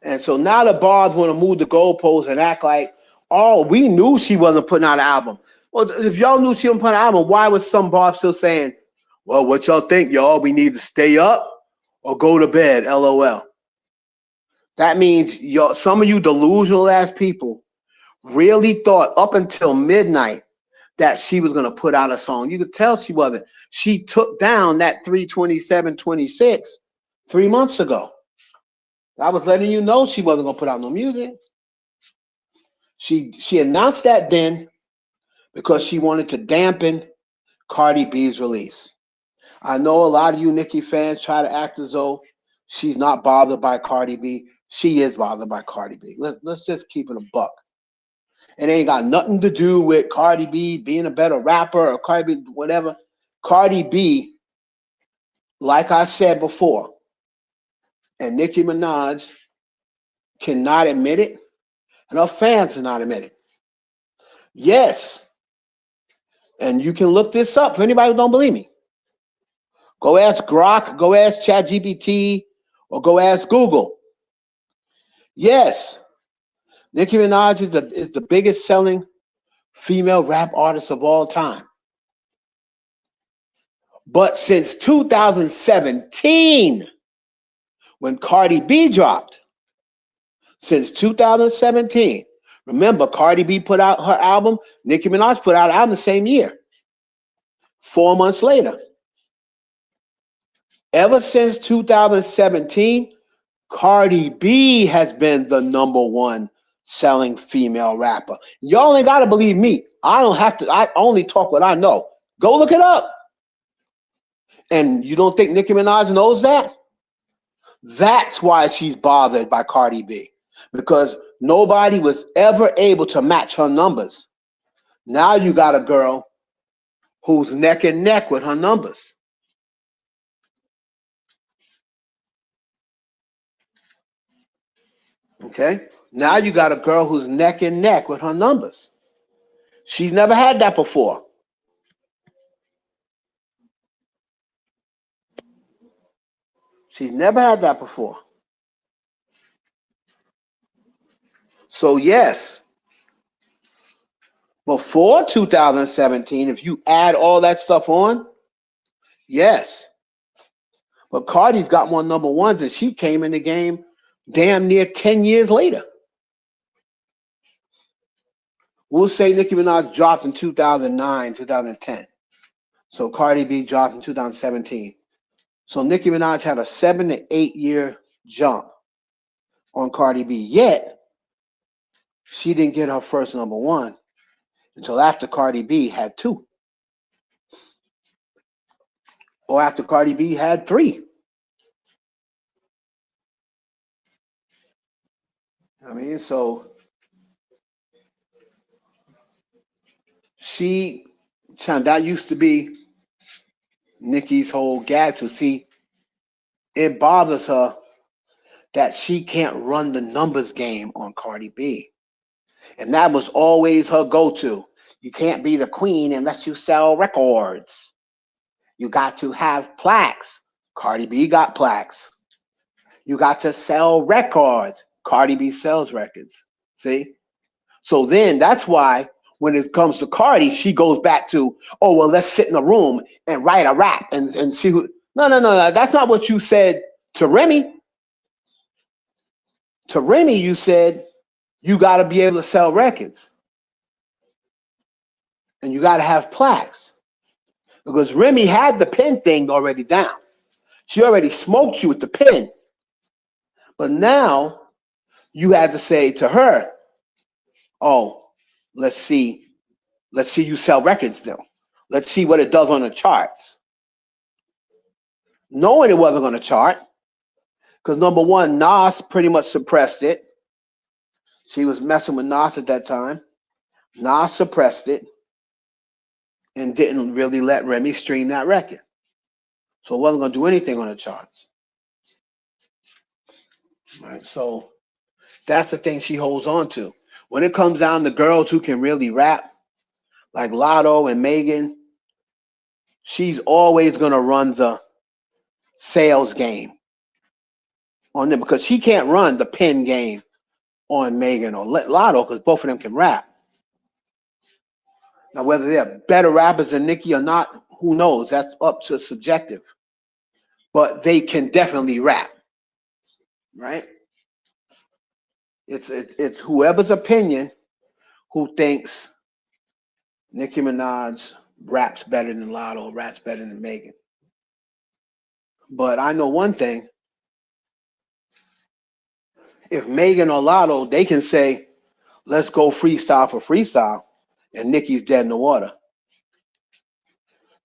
And so now the bars want to move the goalposts and act like, Oh, we knew she wasn't putting out an album. Well, if y'all knew she wasn't putting out an album, why was some bar still saying, well, what y'all think, y'all? We need to stay up or go to bed, LOL. That means y'all, some of you delusional ass people really thought up until midnight that she was going to put out a song. You could tell she wasn't. She took down that 32726 3 months ago. I was letting you know she wasn't going to put out no music. She announced that then because she wanted to dampen Cardi B's release. I know a lot of you Nicki fans try to act as though she's not bothered by Cardi B. She is bothered by Cardi B. Let's just keep it a buck. It ain't got nothing to do with Cardi B being a better rapper or Cardi B, whatever. Cardi B, like I said before, and Nicki Minaj cannot admit it, and her fans cannot admit it. Yes, and you can look this up for anybody who don't believe me. Go ask Grok, go ask ChatGPT, or go ask Google. Yes, Nicki Minaj is the biggest selling female rap artist of all time. But since 2017, when Cardi B dropped, since 2017, remember Cardi B put out her album, Nicki Minaj put out an album the same year, 4 months later. Ever since 2017, Cardi B has been the #1 selling female rapper. Y'all ain't got to believe me. I don't have to. I only talk what I know. Go look it up. And you don't think Nicki Minaj knows that? That's why she's bothered by Cardi B. Because nobody was ever able to match her numbers. Now you got a girl who's neck and neck with her numbers. Okay? Now you got a girl who's neck and neck with her numbers. She's never had that before. She's never had that before. So yes, before 2017, if you add all that stuff on, yes. But Cardi's got more #1s, and she came in the game damn near 10 years later. We'll say Nicki Minaj dropped in 2009, 2010. So Cardi B dropped in 2017. So Nicki Minaj had a 7 to 8 year jump on Cardi B. Yet, she didn't get her first #1 until after Cardi B had 2. Or after Cardi B had 3. I mean, so that used to be Nicki's whole gag to see. It bothers her that she can't run the numbers game on Cardi B. And that was always her go-to. You can't be the queen unless you sell records. You got to have plaques. Cardi B got plaques. You got to sell records. Cardi B sells records. See? So then that's why when it comes to Cardi, she goes back to, oh, well, let's sit in a room and write a rap and see who. No. That's not what you said to Remy. To Remy, you said you got to be able to sell records. And you got to have plaques. Because Remy had the pen thing already down. She already smoked you with the pen. But now you had to say to her, oh, let's see you sell records though. Let's see what it does on the charts. Knowing it wasn't going to chart, because #1, Nas pretty much suppressed it. She was messing with Nas at that time. Nas suppressed it and didn't really let Remy stream that record. So it wasn't going to do anything on the charts. Right? So that's the thing she holds on to. When it comes down to girls who can really rap, like Lotto and Megan, she's always going to run the sales game on them because she can't run the pen game on Megan or Lotto because both of them can rap. Now, whether they're better rappers than Nicki or not, who knows? That's up to subjective. But they can definitely rap, right? It's whoever's opinion who thinks Nicki Minaj raps better than Lotto, raps better than Megan. But I know one thing. If Megan or Lotto, they can say, let's go freestyle for freestyle, and Nicki's dead in the water.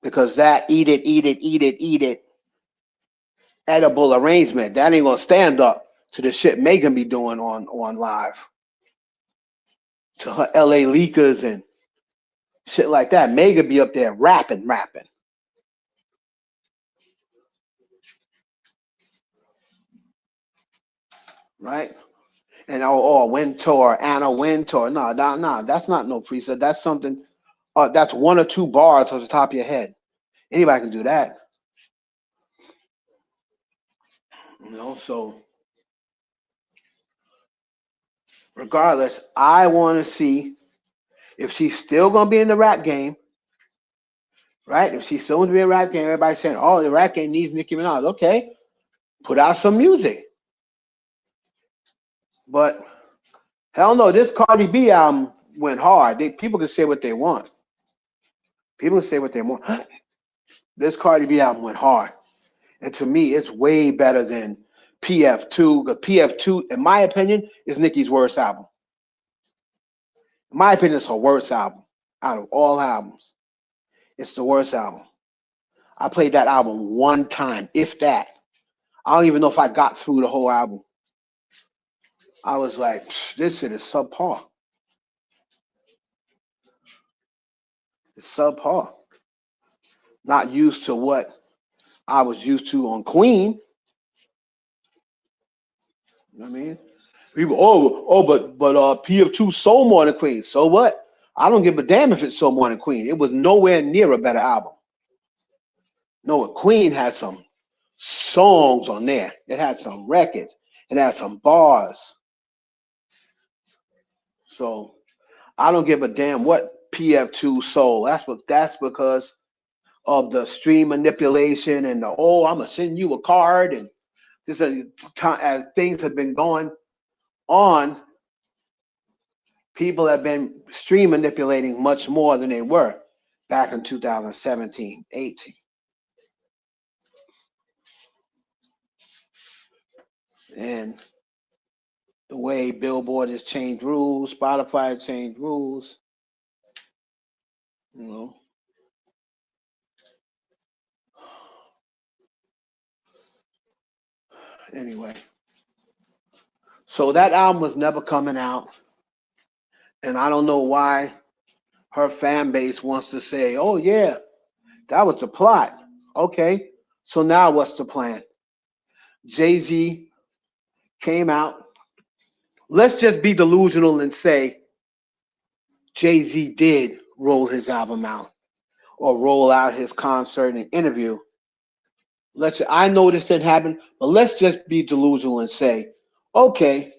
Because that eat it, edible arrangement, that ain't gonna stand up to the shit Megan be doing on live. To her LA leakers and shit like that. Megan be up there rapping. Right? And Wintour, Anna Wintour. No, that's not no preset. That's something, that's one or two bars off the top of your head. Anybody can do that. So regardless, I want to see if she's still going to be in the rap game, right? If she's still going to be in the rap game, everybody's saying, oh, the rap game needs Nicki Minaj. Okay, put out some music. But hell no, this Cardi B album went hard. People can say what they want. People can say what they want. This Cardi B album went hard. And to me, it's way better than PF2. Because PF2, in my opinion, is Nicki's worst album. In my opinion, it's her worst album out of all albums. It's the worst album. I played that album one time, if that. I don't even know if I got through the whole album. I was like, this shit is subpar. It's subpar. Not used to what I was used to on Queen. You know what I mean? People, but PF2 sold more than Queen. So what? I don't give a damn if it sold more than Queen. It was nowhere near a better album. No, Queen had some songs on there. It had some records. It had some bars. So I don't give a damn what PF2 sold. That's because of the stream manipulation and I'm gonna send you a card and this as things have been going on. People have been stream manipulating much more than they were back in 2017, 18. And the way Billboard has changed rules, Spotify has changed rules, Anyway, so that album was never coming out. And I don't know why her fan base wants to say, oh, yeah, that was the plot. Okay, so now what's the plan? Jay-Z came out. Let's just be delusional and say Jay-Z did roll his album out or roll out his concert and interview. I know this didn't happen, but let's just be delusional and say, okay,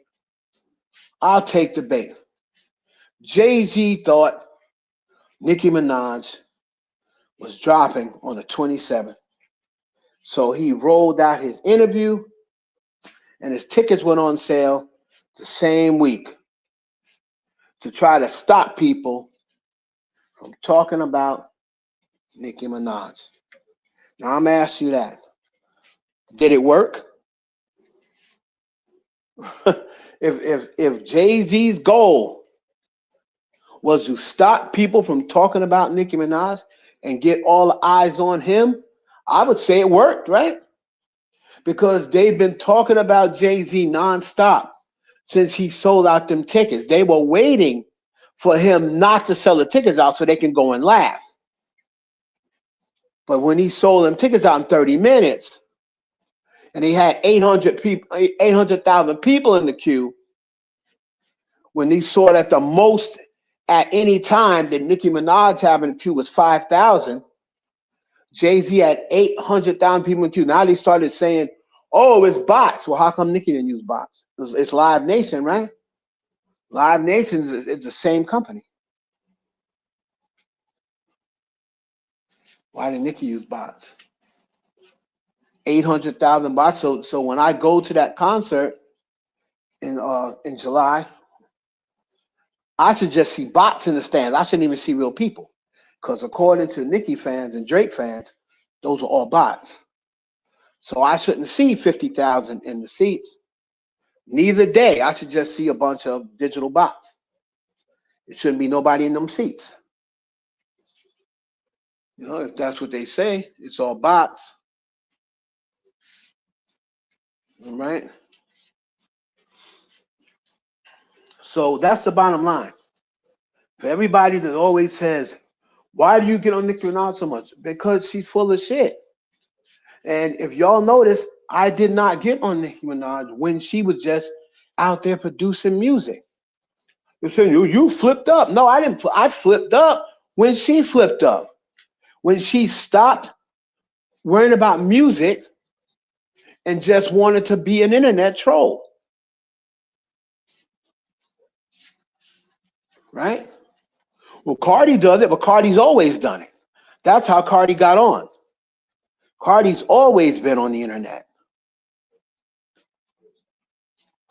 I'll take the bait. Jay-Z thought Nicki Minaj was dropping on the 27th. So he rolled out his interview and his tickets went on sale the same week to try to stop people from talking about Nicki Minaj. Now I'm gonna ask you that. Did it work? if Jay-Z's goal was to stop people from talking about Nicki Minaj and get all the eyes on him, I would say it worked, right? Because they've been talking about Jay-Z nonstop since he sold out them tickets. They were waiting for him not to sell the tickets out so they can go and laugh. But when he sold them tickets out in 30 minutes and he had 800,000 people in the queue, when he saw that the most at any time that Nicki Minaj had in the queue was 5,000, Jay-Z had 800,000 people in the queue. Now they started saying, oh, it's bots. Well, how come Nicki didn't use bots? It's Live Nation, right? Live Nation is the same company. Why did Nicki use bots? 800,000 bots. So when I go to that concert in July, I should just see bots in the stands. I shouldn't even see real people, because according to Nicki fans and Drake fans, those are all bots. So I shouldn't see 50,000 in the seats. Neither day. I should just see a bunch of digital bots. It shouldn't be nobody in them seats. You know, if that's what they say, it's all bots. All right. So that's the bottom line. For everybody that always says, why do you get on Nicki Minaj so much? Because she's full of shit. And if y'all notice, I did not get on Nicki Minaj when she was just out there producing music. You're saying you flipped up. No, I didn't. I flipped up when she flipped up. When she stopped worrying about music and just wanted to be an internet troll. Right? Well, Cardi does it, but Cardi's always done it. That's how Cardi got on. Cardi's always been on the internet.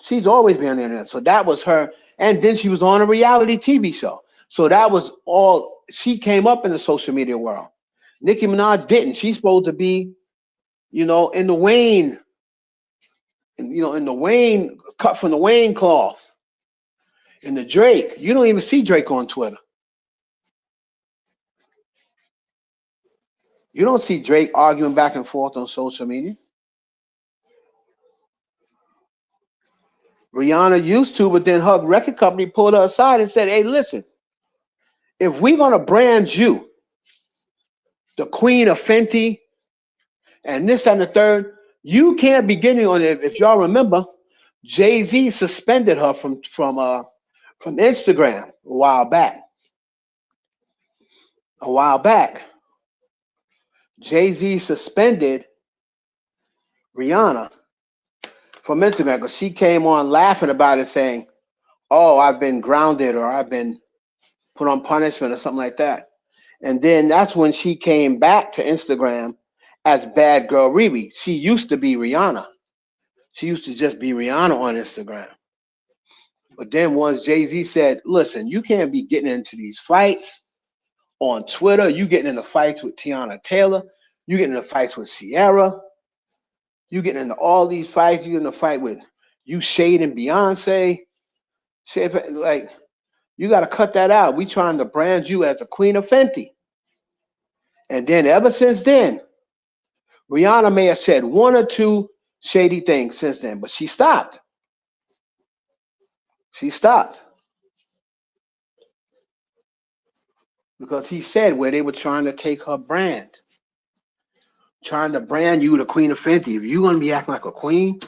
She's always been on the internet. So that was her. And then she was on a reality TV show. So that was all. She came up in the social media world. Nicki Minaj didn't. She's supposed to be, in the Wayne, in the Wayne, cut from the Wayne cloth. In the Drake. You don't even see Drake on Twitter. You don't see Drake arguing back and forth on social media. Rihanna used to, but then her record company pulled her aside and said, hey, listen, if we're going to brand you the queen of Fenty and this and the third, you can't be getting on it. If y'all remember, Jay-Z suspended her from Instagram a while back. Jay-Z suspended Rihanna from Instagram because she came on laughing about it, saying, oh, I've been grounded or I've been put on punishment or something like that. And then that's when she came back to Instagram as Bad Girl Riri. She used to be Rihanna. She used to just be Rihanna on Instagram. But then once Jay-Z said, listen, you can't be getting into these fights on Twitter. You getting into fights with Tiana Taylor. You getting into fights with Sierra. You getting into all these fights. You getting in a fight with you shading Beyonce. Like, you got to cut that out. We trying to brand you as a queen of Fenty. And then ever since then, Rihanna may have said one or two shady things since then, but she stopped. She stopped. Because he said where they were trying to take her brand. Trying to brand you the queen of Fenty. If you're going to be acting like a queen,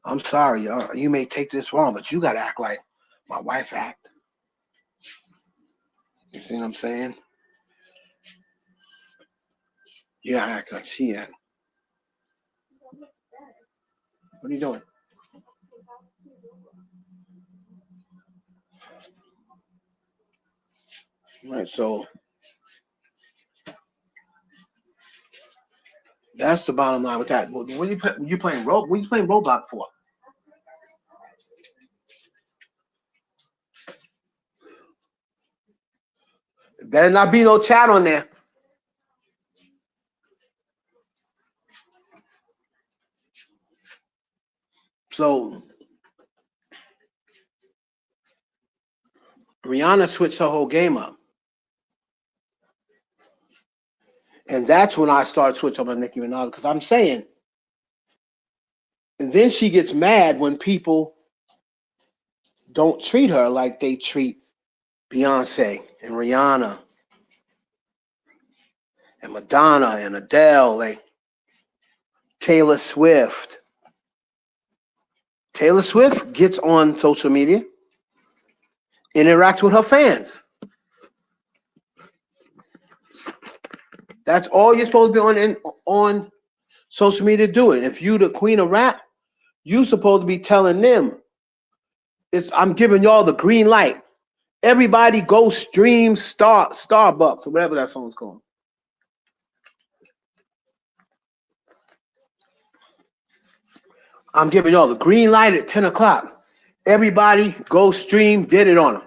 I'm sorry. You may take this wrong, but you got to act like my wife act. You see what I'm saying? You got to act like she act. What are you doing? Right, so that's the bottom line with that. What are you playing Roblox for? Better not be no chat on there. So Rihanna switched her whole game up. And that's when I started switching up on Nicki Minaj, because I'm saying, and then she gets mad when people don't treat her like they treat Beyonce and Rihanna and Madonna and Adele, like Taylor Swift. Taylor Swift gets on social media, interacts with her fans. That's all you're supposed to be on social media doing. If you the queen of rap, you supposed to be telling them I'm giving y'all the green light. Everybody go stream Starbucks or whatever that song's called. I'm giving y'all the green light at 10 o'clock. Everybody go stream, did it on them.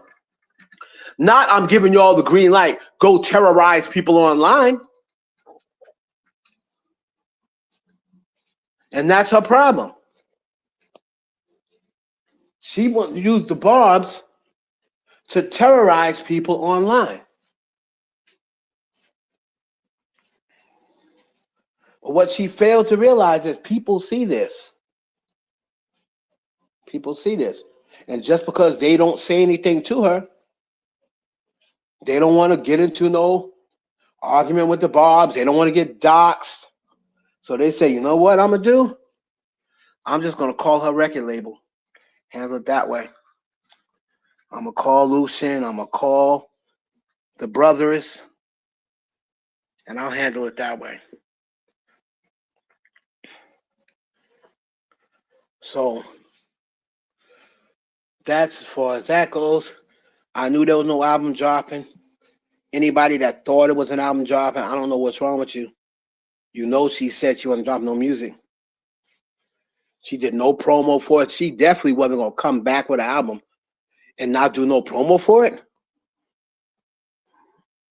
Not I'm giving y'all the green light, go terrorize people online. And that's her problem. She wants to use the BARBZ to terrorize people online. But what she failed to realize is people see this. People see this. And just because they don't say anything to her, they don't want to get into no argument with the BARBZ. They don't want to get doxxed. So they say, you know what I'm going to do? I'm just going to call her record label. Handle it that way. I'm going to call Lucien. I'm going to call the brothers. And I'll handle it that way. So that's as far as that goes. I knew there was no album dropping. Anybody that thought it was an album dropping, I don't know what's wrong with you. You know she said she wasn't dropping no music. She did no promo for it. She definitely wasn't going to come back with an album and not do no promo for it.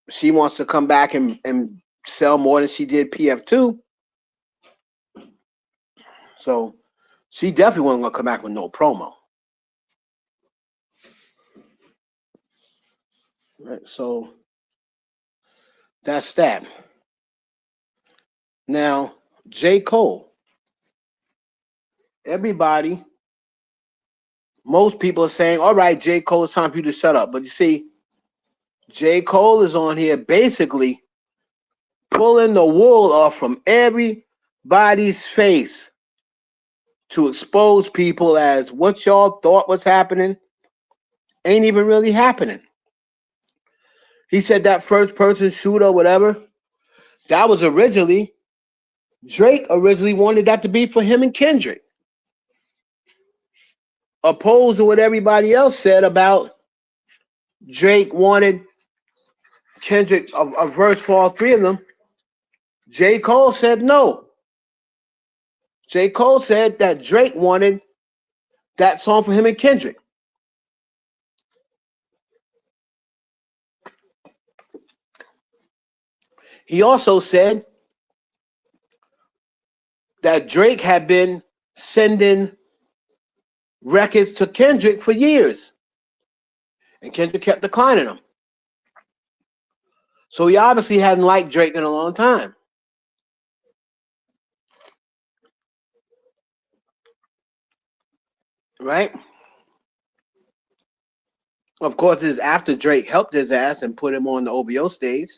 She wants to come back and sell more than she did PF2. So she definitely wasn't going to come back with no promo. Right, so that's that. Now, JCole. Everybody, most people are saying, all right, JCole, it's time for you to shut up. But you see, JCole is on here basically pulling the wool off from everybody's face to expose people as what y'all thought was happening ain't even really happening. He said that first person shooter, whatever, that was originally, Drake originally wanted that to be for him and Kendrick. Opposed to what everybody else said about Drake wanted Kendrick, a verse for all three of them. JCole said no. JCole said that Drake wanted that song for him and Kendrick. He also said that Drake had been sending records to Kendrick for years, and Kendrick kept declining them. So he obviously hadn't liked Drake in a long time. Right? Of course, this is after Drake helped his ass and put him on the OVO stage.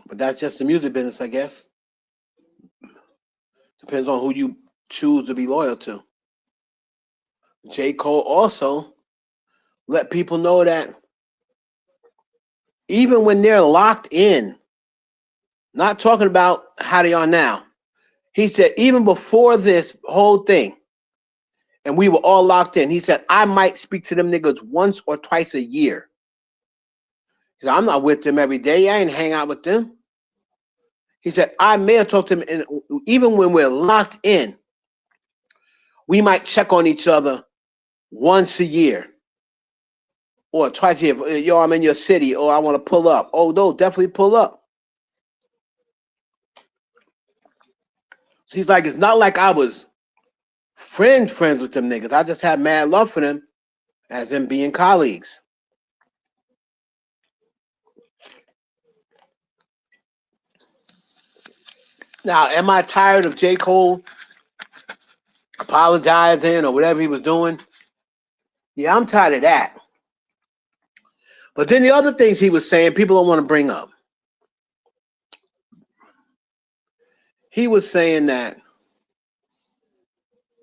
But that's just the music business, I guess. Depends on who you choose to be loyal to. JCole also let people know that even when they're locked in, not talking about how they are now, he said even before this whole thing, and we were all locked in, he said, I might speak to them niggas once or twice a year. He said, I'm not with them every day. I ain't hang out with them. He said, I may have talked to them, and even when we're locked in, we might check on each other once a year or twice a year. Yo, I'm in your city, or I want to pull up. Oh, no, definitely pull up. So he's like, it's not like I was friends with them niggas. I just had mad love for them as in being colleagues. Now, am I tired of JCole apologizing or whatever he was doing? Yeah, I'm tired of that. But then the other things he was saying, people don't want to bring up. He was saying that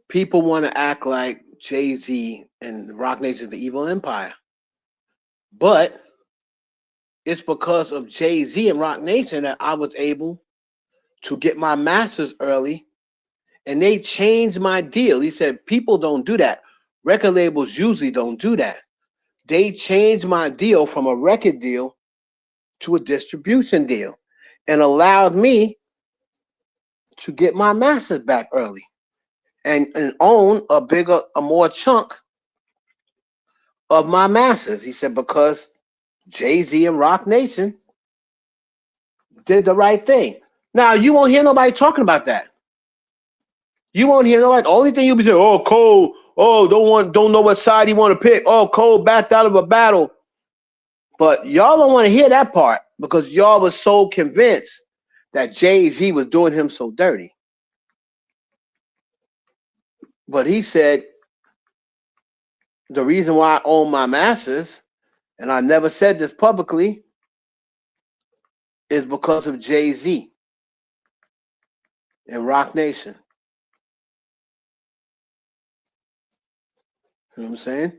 people want to act like Jay-Z and Rock Nation is the evil empire. But it's because of Jay-Z and Rock Nation that I was able to get my master's early, and they changed my deal. He said, people don't do that. Record labels usually don't do that. They changed my deal from a record deal to a distribution deal and allowed me to get my masters back early and own a more chunk of my masters. He said, because Jay-Z and Rock Nation did the right thing. Now, you won't hear nobody talking about that. You won't hear nobody. The only thing you'll be saying, oh, Cole, oh, don't know what side he want to pick. Oh, Cole backed out of a battle. But y'all don't want to hear that part because y'all was so convinced that Jay-Z was doing him so dirty. But he said, the reason why I own my masters, and I never said this publicly, is because of Jay-Z and Rock Nation. You know what I'm saying?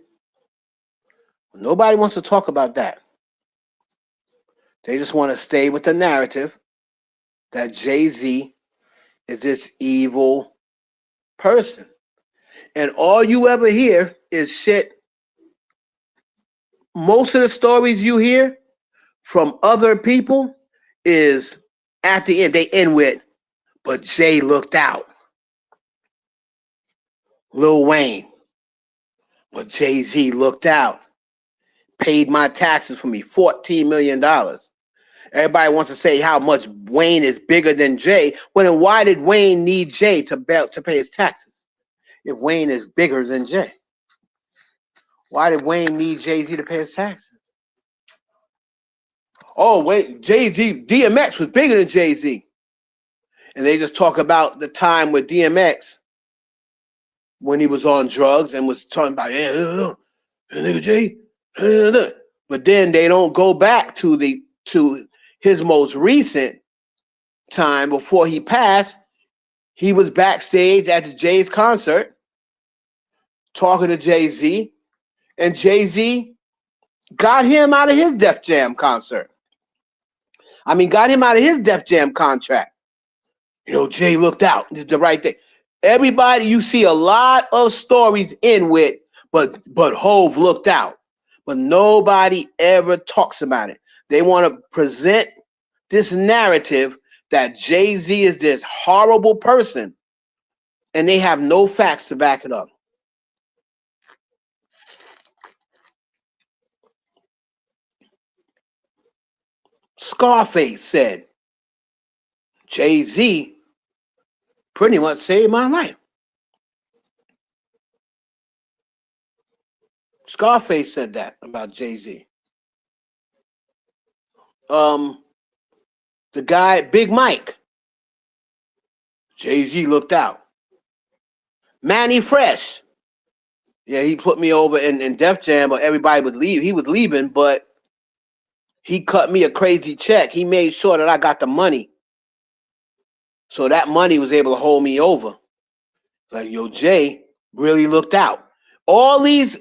Nobody wants to talk about that. They just want to stay with the narrative that Jay-Z is this evil person. And all you ever hear is shit. Most of the stories you hear from other people is at the end, they end with, but Jay looked out. Lil Wayne, but Jay-Z looked out. Paid my taxes for me, $14 million. Everybody wants to say how much Wayne is bigger than Jay. Well, then why did Wayne need Jay to pay his taxes? If Wayne is bigger than Jay, why did Wayne need Jay-Z to pay his taxes? Oh, wait, Jay-Z, DMX was bigger than Jay-Z. And they just talk about the time with DMX when he was on drugs and was talking about, yeah, nigga Jay. But then they don't go back to his most recent time before he passed. He was backstage at the Jay's concert talking to Jay-Z, and Jay-Z got him out of his Def Jam concert. I mean, got him out of his Def Jam contract. You know, Jay looked out. Did the right thing. Everybody, you see a lot of stories in with, but Hove looked out. But nobody ever talks about it. They want to present this narrative that Jay-Z is this horrible person, and they have no facts to back it up. Scarface said, Jay-Z pretty much saved my life. Scarface said that about Jay-Z. The guy, Big Mike, Jay-Z looked out. Manny Fresh, yeah, he put me over in Def Jam, but everybody would leave. He was leaving, but he cut me a crazy check. He made sure that I got the money. So that money was able to hold me over. Like, yo, Jay really looked out. All these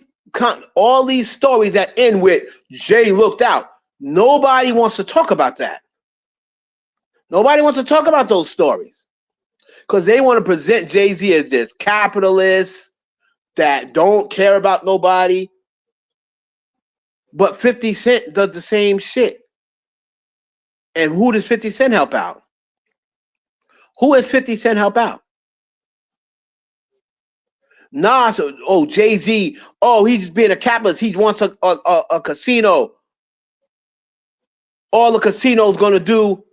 stories that end with Jay looked out. Nobody wants to talk about that. Nobody wants to talk about those stories. Because they want to present Jay-Z as this capitalist that don't care about nobody. But 50 Cent does the same shit. And who does 50 Cent help out? Who has 50 Cent help out? Nas, oh, Jay-Z, oh, he's just being a capitalist. He wants a casino. All the casino's going to do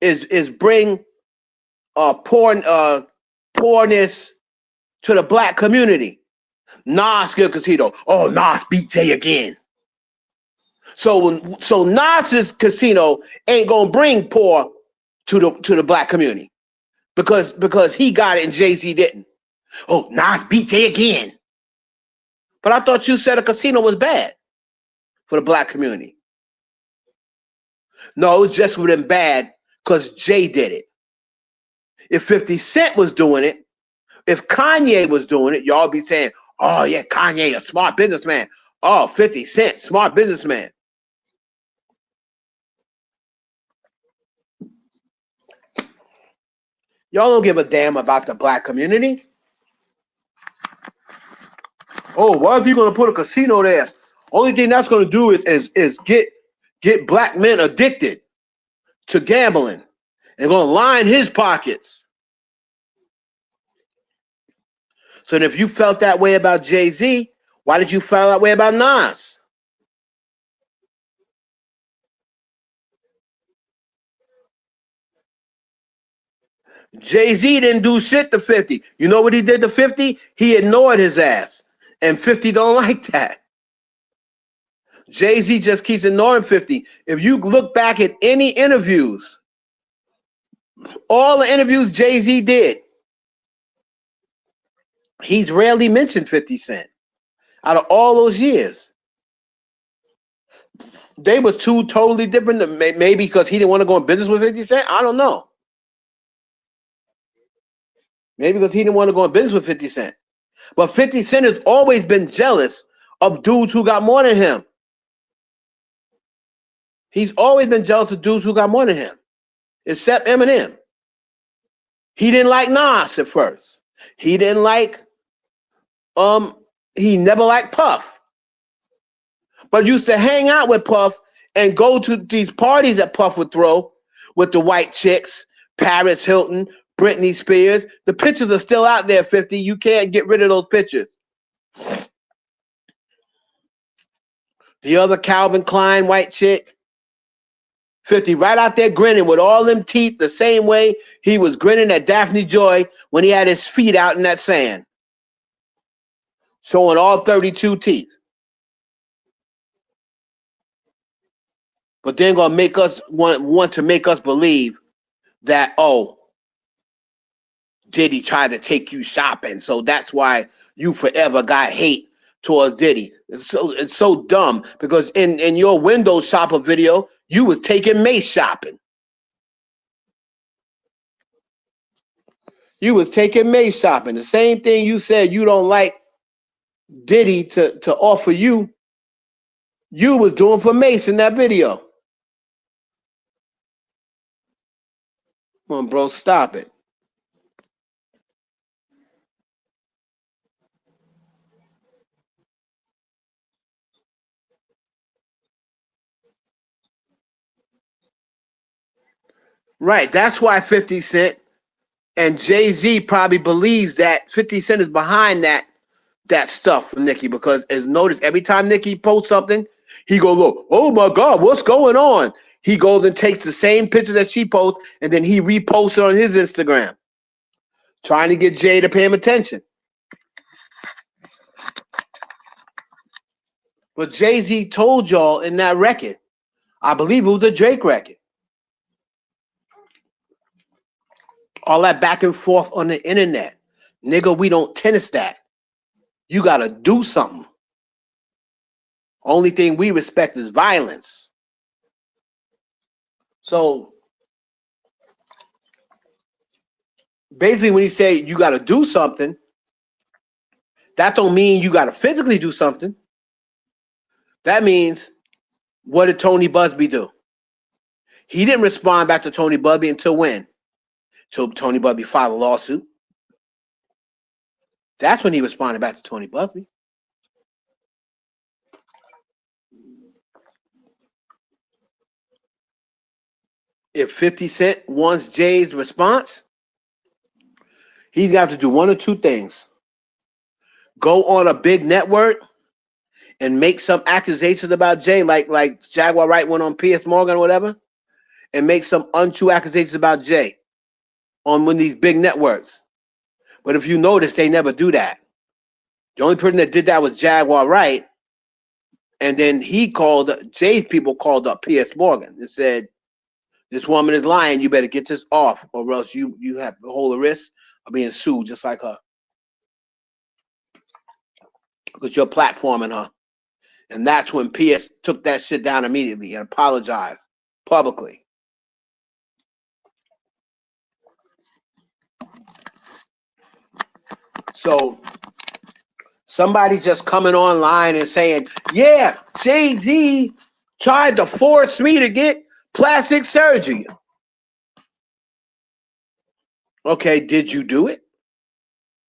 is bring poorness to the black community. Nas get a casino. Oh, Nas beat Jay again. So Nas's casino ain't gonna bring poor to the black community because he got it and Jay-Z didn't. Oh, Nas beat Jay again. But I thought you said a casino was bad for the black community. No, it just would have been bad because Jay did it. If 50 Cent was doing it, if Kanye was doing it, y'all be saying, oh yeah, Kanye, a smart businessman. Oh, 50 Cent, smart businessman. Y'all don't give a damn about the black community. Oh, why is he going to put a casino there? Only thing that's going to do is get black men addicted to gambling. They're going to line his pockets. So if you felt that way about Jay-Z, why did you feel that way about Nas? Jay-Z didn't do shit to 50. You know what he did to 50? He ignored his ass. And 50 don't like that. Jay-Z just keeps ignoring 50. If you look back at any interviews, all the interviews Jay-Z did, he's rarely mentioned 50 Cent. Out of all those years, they were two totally different. Maybe because he didn't want to go in business with 50 Cent. I don't know. Maybe because he didn't want to go in business with 50 Cent. But 50 Cent has always been jealous of dudes who got more than him. He's always been jealous of dudes who got more than him, except Eminem. He didn't like Nas at first. He didn't like, he never liked Puff. But used to hang out with Puff and go to these parties that Puff would throw with the white chicks, Paris Hilton, Britney Spears. The pictures are still out there, 50. You can't get rid of those pictures. The other Calvin Klein white chick, 50, right out there grinning with all them teeth the same way he was grinning at Daphne Joy when he had his feet out in that sand, showing all 32 teeth. But then gonna make us want to make us believe that, oh, Diddy tried to take you shopping, so that's why you forever got hate towards Diddy. It's so dumb because in your window shopper video, you was taking Mace shopping. You was taking Mace shopping. The same thing you said you don't like Diddy to offer you, you was doing for Mace in that video. Come on, bro, stop it. Right, that's why 50 Cent and Jay-Z probably believes that 50 Cent is behind that stuff from Nicki, because as noticed, every time Nicki posts something, he goes, look, oh my God, what's going on? He goes and takes the same picture that she posts, and then he reposts it on his Instagram, trying to get Jay to pay him attention. But Jay-Z told y'all in that record, I believe it was a Drake record, all that back and forth on the internet. Nigga, we don't tennis that. You got to do something. Only thing we respect is violence. So basically when you say you got to do something, that don't mean you got to physically do something. That means, what did Tony Busby do? He didn't respond back to Tony Busby until when? Until Tony Busby filed a lawsuit. That's when he responded back to Tony Busby. If 50 Cent wants Jay's response, he's got to do one or two things. Go on a big network and make some accusations about Jay, like Jaguar Wright went on Piers Morgan or whatever, and make some untrue accusations about Jay on one of these big networks. But if you notice, they never do that. The only person that did that was Jaguar Wright, and then Jay's people called up Piers Morgan and said, this woman is lying, you better get this off, or else you have the whole risk of being sued just like her. Because you're platforming her. And that's when Piers took that shit down immediately and apologized publicly. So somebody just coming online and saying, yeah, Jay-Z tried to force me to get plastic surgery. Okay, did you do it?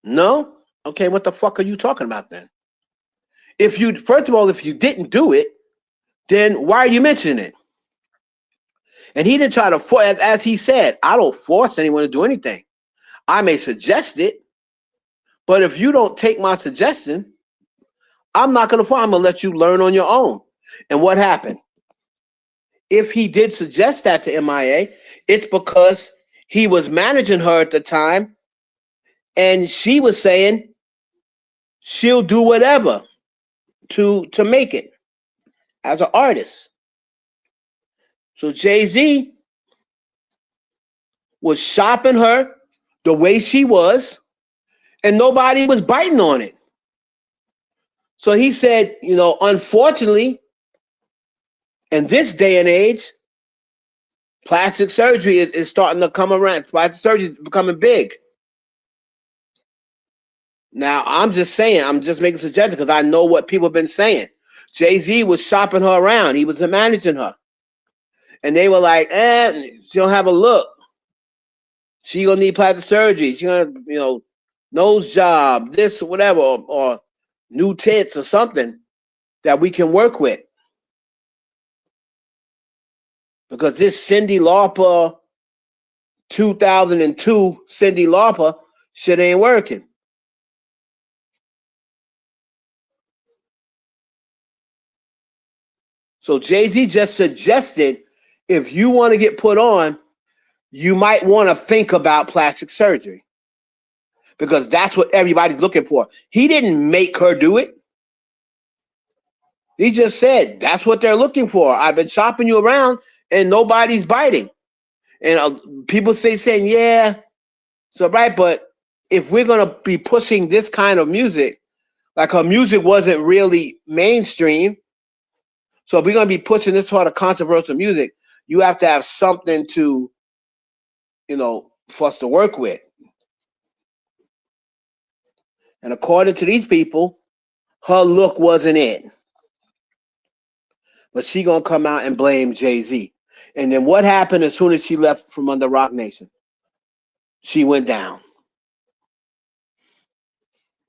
No? Okay, what the fuck are you talking about then? If you, first of all, if you didn't do it, then why are you mentioning it? And he didn't try to force, as he said, I don't force anyone to do anything. I may suggest it, but if you don't take my suggestion, I'm not going to force. I'm going to let you learn on your own. And what happened? If he did suggest that to MIA, it's because he was managing her at the time, and she was saying she'll do whatever to make it as an artist. So Jay-Z was shopping her the way she was, and nobody was biting on it. So he said, you know, unfortunately, in this day and age, plastic surgery is starting to come around. Plastic surgery is becoming big. Now, I'm just saying, I'm just making suggestions because I know what people have been saying. Jay-Z was shopping her around. He was managing her. And they were like, she don't have a look. She gonna need plastic surgery. She gonna, you know, nose job, this or whatever, or new tits or something that we can work with. Because this Cyndi Lauper 2002 Cyndi Lauper shit ain't working. So Jay-Z just suggested if you want to get put on, you might want to think about plastic surgery. Because that's what everybody's looking for. He didn't make her do it. He just said, that's what they're looking for. I've been shopping you around and nobody's biting. And people saying, yeah, so right, but if we're going to be pushing this kind of music, like her music wasn't really mainstream, so if we're going to be pushing this sort of controversial music, you have to have something to, you know, for us to work with. And according to these people, her look wasn't it. But she going to come out and blame Jay-Z. And then what happened as soon as she left from under Rock Nation? She went down.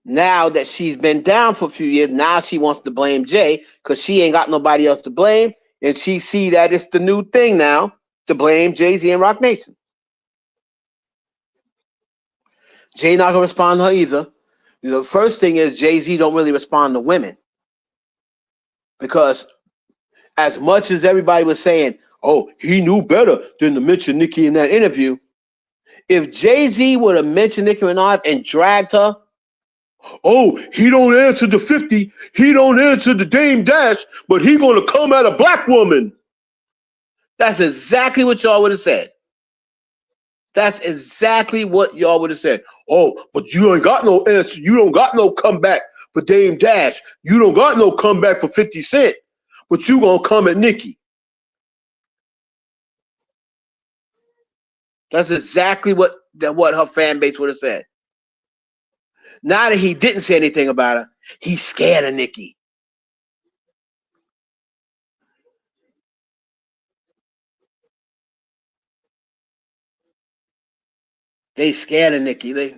Now that she's been down for a few years, now she wants to blame Jay because she ain't got nobody else to blame. And she see that it's the new thing now to blame Jay-Z and Rock Nation. Jay not going to respond to her either. You know, the first thing is Jay-Z don't really respond to women. Because as much as everybody was saying, oh, he knew better than to mention Nicki in that interview, if Jay-Z would have mentioned Nicki Minaj and dragged her, oh, he don't answer the 50, he don't answer the Dame Dash, but he gonna come at a black woman. That's exactly what y'all would have said. That's exactly what y'all would have said. Oh, but you ain't got no answer. You don't got no comeback for Dame Dash. You don't got no comeback for 50 Cent, but you gonna come at Nicki. That's exactly what her fan base would have said. Now that he didn't say anything about her, he's scared of Nicki. They scared of Nicki.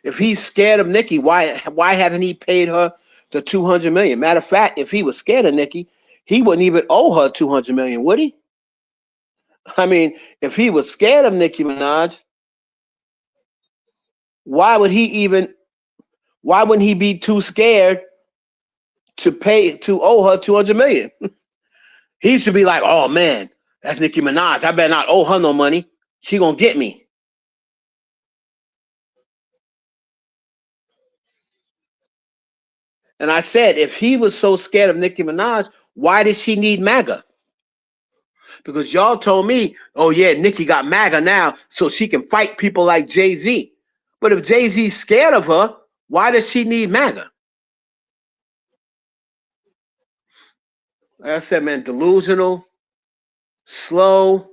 If he's scared of Nicki, why hasn't he paid her the $200 million? Matter of fact, if he was scared of Nicki, he wouldn't even owe her $200 million, would he? I mean, if he was scared of Nicki Minaj, why wouldn't he be too scared to owe her $200 million? He should be like, oh man, that's Nicki Minaj. I better not owe her no money. She gonna get me. And I said, if he was so scared of Nicki Minaj, why did she need MAGA? Because y'all told me, oh yeah, Nicki got MAGA now so she can fight people like Jay-Z. But if Jay-Z's scared of her, why does she need MAGA? Like I said, man, delusional, slow.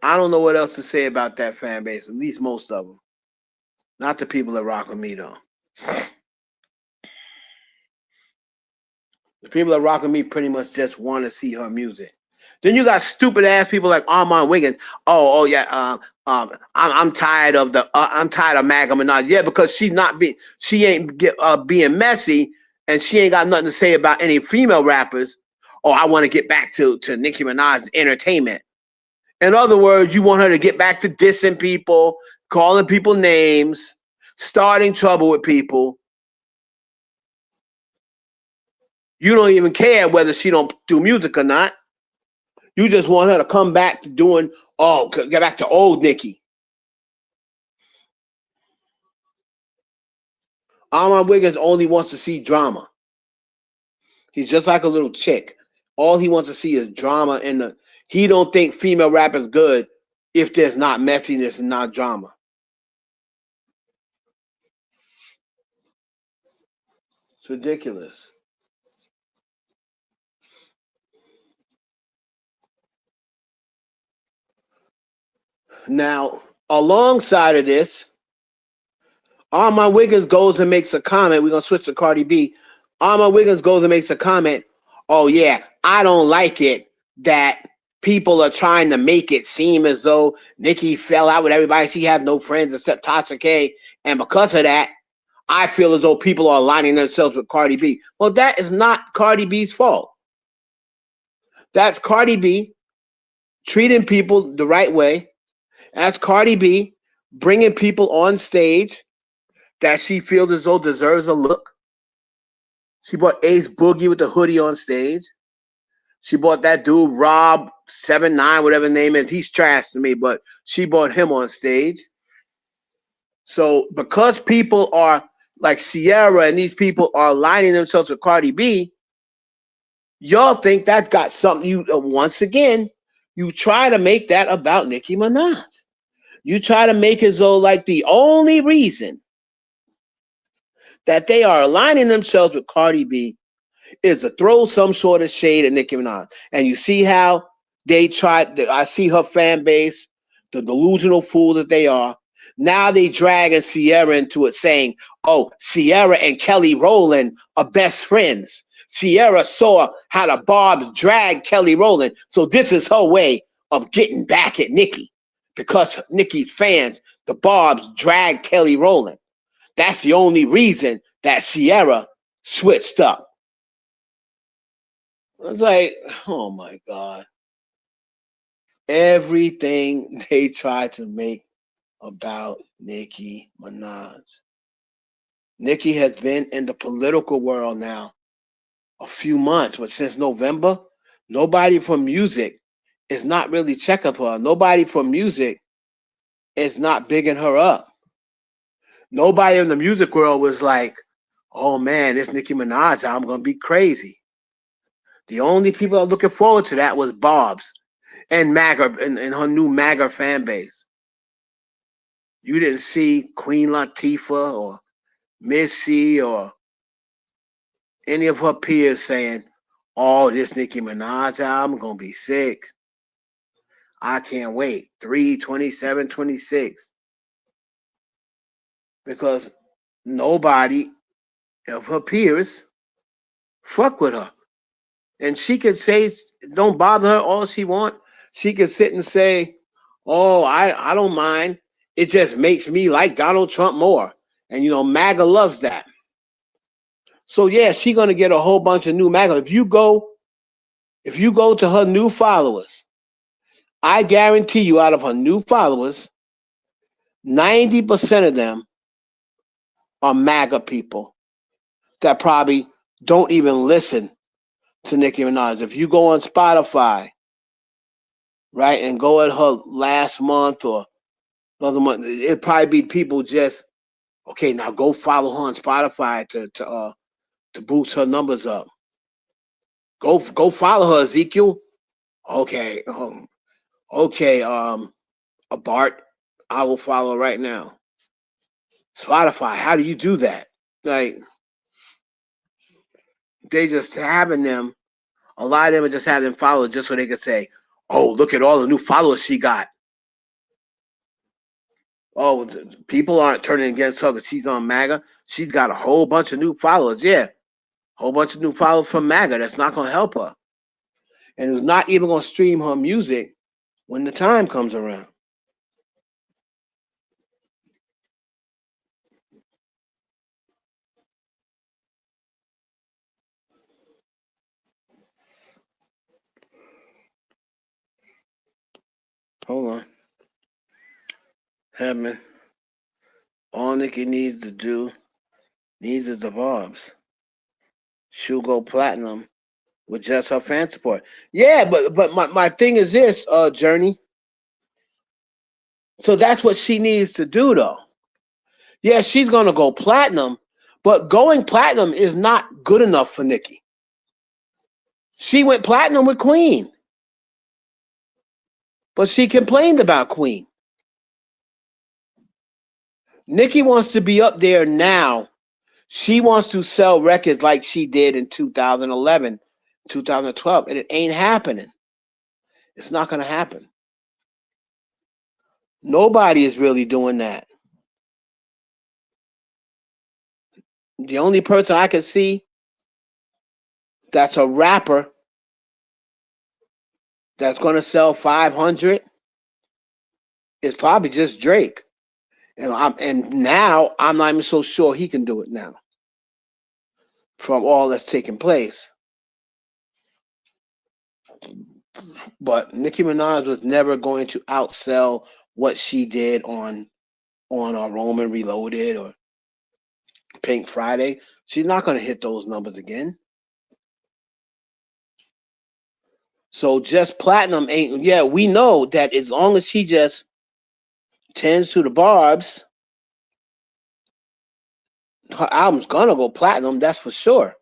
I don't know what else to say about that fan base, at least most of them. Not the people that rock with me, though. The people that rock with me pretty much just want to see her music. Then you got stupid ass people like Armand Wiggins. Oh yeah. I'm tired of I'm tired of MAGA Minaj. Yeah, because she ain't being messy, and she ain't got nothing to say about any female rappers. Oh, I want to get back to Nicki Minaj's entertainment. In other words, you want her to get back to dissing people, calling people names, starting trouble with people. You don't even care whether she don't do music or not. You just want her to come back to doing, get back to old Nicki. Armand Wiggins only wants to see drama. He's just like a little chick. All he wants to see is drama he don't think female rap is good if there's not messiness and not drama. It's ridiculous. Now, alongside of this, Armand Wiggins goes and makes a comment. We're going to switch to Cardi B. Armand Wiggins goes and makes a comment. Oh, yeah, I don't like it that people are trying to make it seem as though Nicki fell out with everybody. She has no friends except Tasha K. And because of that, I feel as though people are aligning themselves with Cardi B. Well, that is not Cardi B's fault. That's Cardi B treating people the right way. That's Cardi B bringing people on stage that she feels as though deserves a look. She brought Ace Boogie with the hoodie on stage. She brought that dude Rob 79, whatever his name is. He's trash to me, but she brought him on stage. So because people are like Sierra and these people are aligning themselves with Cardi B, y'all think that's got something. You once again, you try to make that about Nicki Minaj. You try to make as though like the only reason that they are aligning themselves with Cardi B is to throw some sort of shade at Nicki Minaj. And you see how they tried, I see her fan base, the delusional fool that they are. Now they dragging Sierra into it saying, oh, Sierra and Kelly Rowland are best friends. Sierra saw how the Barbs dragged Kelly Rowland. So this is her way of getting back at Nicki. Because Nicki's fans, the Barbs dragged Kelly Rowland. That's the only reason that Sierra switched up. It's like, oh my God. Everything they try to make about Nicki Minaj. Nicki has been in the political world now a few months, but since November, nobody from music is not really checking for her. Nobody from music is not bigging her up. Nobody in the music world was like, oh man, this Nicki Minaj album gonna be crazy. The only people that are looking forward to that was BARBZ and MAGA and her new MAGA fan base. You didn't see Queen Latifah or Missy or any of her peers saying, oh, this Nicki Minaj album gonna be sick. I can't wait. 3/27/26. Because nobody of her peers fuck with her. And she could say, don't bother her all she want. She could sit and say, oh, I don't mind. It just makes me like Donald Trump more. And, MAGA loves that. So, yeah, she's going to get a whole bunch of new MAGA. If you go to her new followers, I guarantee you out of her new followers, 90% of them are MAGA people that probably don't even listen to Nicki Minaj. If you go on Spotify, right, and go at her last month or another month, it'd probably be people just, okay, now go follow her on Spotify to boost her numbers up. Go follow her, Ezekiel. Okay, okay, a Bart, I will follow right now. Spotify, how do you do that? Like, they just having them. A lot of them are just having them follow just so they can say, "Oh, look at all the new followers she got." Oh, people aren't turning against her because she's on MAGA. She's got a whole bunch of new followers. Yeah, whole bunch of new followers from MAGA. That's not going to help her, and who's not even going to stream her music when the time comes around. Hold on. Heaven. All Nicki needs is the BARBZ. She'll go platinum with just her fan support. Yeah, but my thing is this, Journey. So that's what she needs to do though. Yeah, she's gonna go platinum, but going platinum is not good enough for Nicki. She went platinum with Queen, but she complained about Queen. Nicki wants to be up there now. She wants to sell records like she did in 2011, 2012, and it ain't happening. It's not gonna happen. Nobody is really doing that. The only person I can see that's a rapper that's going to sell 500 is probably just Drake. And now I'm not even so sure he can do it now from all that's taking place. But Nicki Minaj was never going to outsell what she did on Roman Reloaded or Pink Friday. She's not going to hit those numbers again. So just platinum ain't. Yeah, we know that as long as she just tends to the BARBZ, her album's gonna go platinum. That's for sure.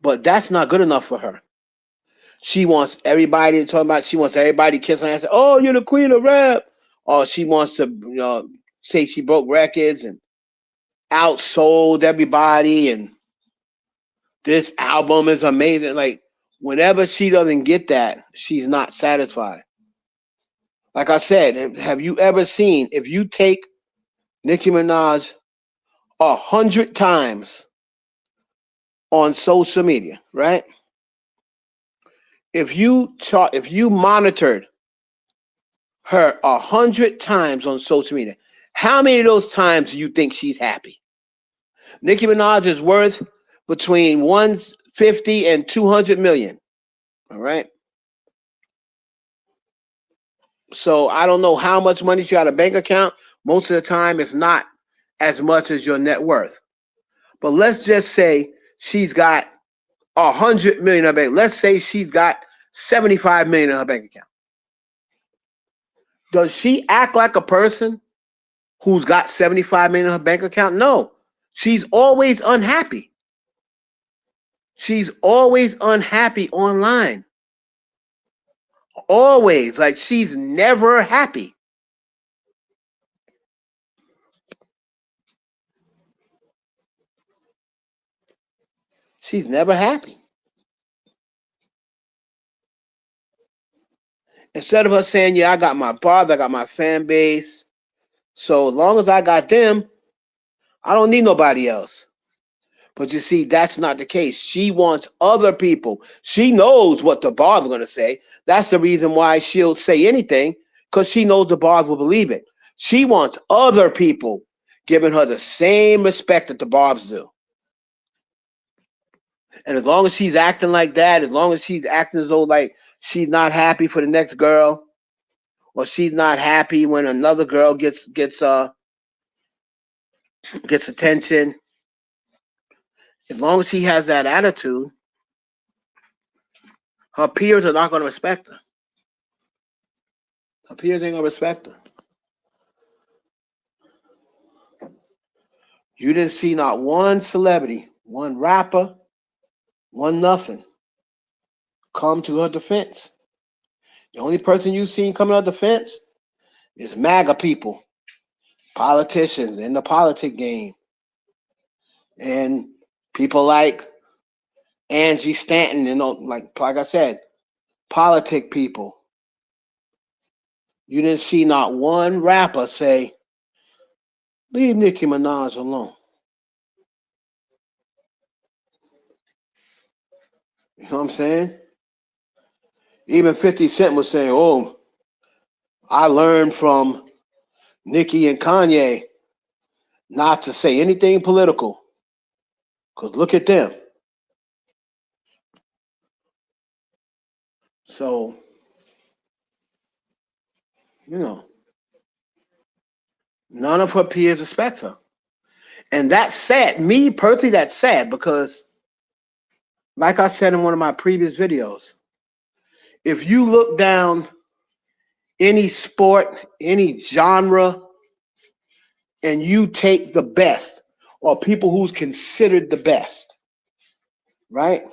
But that's not good enough for her. She wants everybody to talk about. She wants everybody to kiss her and say, "Oh, you're the queen of rap." Or she wants to, say she broke records and outsold everybody, and this album is amazing. Like whenever she doesn't get that, she's not satisfied. Like I said, have you ever seen if you take Nicki Minaj 100 times on social media, right? If you monitored her 100 times on social media, how many of those times do you think she's happy? Nicki Minaj is worth between 150 and 200 million. All right. So I don't know how much money she got in a bank account. Most of the time, it's not as much as your net worth. But let's just say she's got 100 million in her bank. Let's say she's got 75 million in her bank account. Does she act like a person who's got 75 million in her bank account? No. She's always unhappy. She's always unhappy online. Always. Like she's never happy. She's never happy. Instead of her saying, "Yeah, I got my bars, I got my fan base. So as long as I got them, I don't need nobody else." But you see, that's not the case. She wants other people. She knows what the bars are going to say. That's the reason why she'll say anything, because she knows the bars will believe it. She wants other people giving her the same respect that the barbs do. And as long as she's acting like that, as long as she's acting as though like she's not happy for the next girl, or she's not happy when another girl gets attention, as long as she has that attitude, her peers are not going to respect her. Her peers ain't going to respect her. You didn't see not one celebrity, one rapper, one nothing come to her defense. The only person you've seen coming to her defense is MAGA people, politicians in the politic game, and people like Angie Stanton, like I said, politic people. You didn't see not one rapper say, "Leave Nicki Minaj alone." You know what I'm saying? Even 50 Cent was saying, "Oh, I learned from Nicki and Kanye not to say anything political, because look at them." So You know, none of her peers respect her. And that's sad. Me personally, that's sad because, like I said in one of my previous videos, if you look down any sport, any genre, and you take the best or people who's considered the best, right?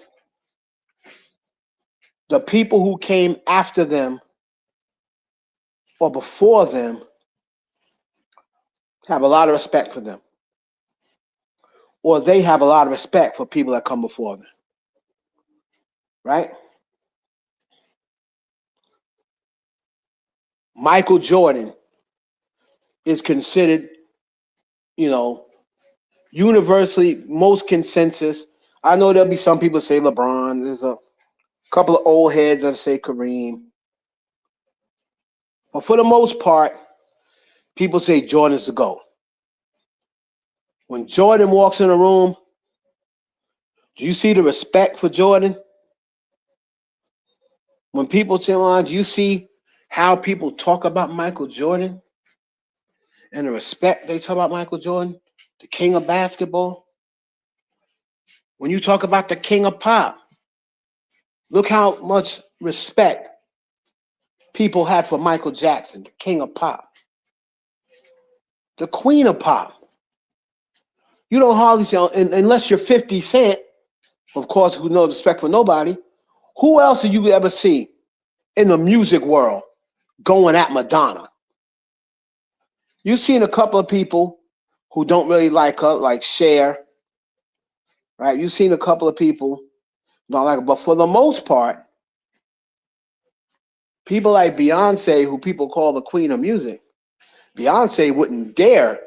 The people who came after them or before them have a lot of respect for them, or they have a lot of respect for people that come before them, right? Michael Jordan is considered, you know, universally most consensus. I know there'll be some people say LeBron. There's a couple of old heads that say Kareem, but for the most part, people say Jordan's the GOAT. When Jordan walks in a room, do you see the respect for Jordan? When people say, do you see how people talk about Michael Jordan and the respect they talk about Michael Jordan, the king of basketball? When you talk about the king of pop, look how much respect people had for Michael Jackson, the king of pop, the queen of pop. You don't hardly see, unless you're 50 Cent, of course, who knows respect for nobody. Who else do you ever see in the music world going at Madonna? You've seen a couple of people who don't really like her, like Cher, right? You've seen a couple of people not like her, but for the most part, people like Beyonce, who people call the queen of music, Beyonce wouldn't dare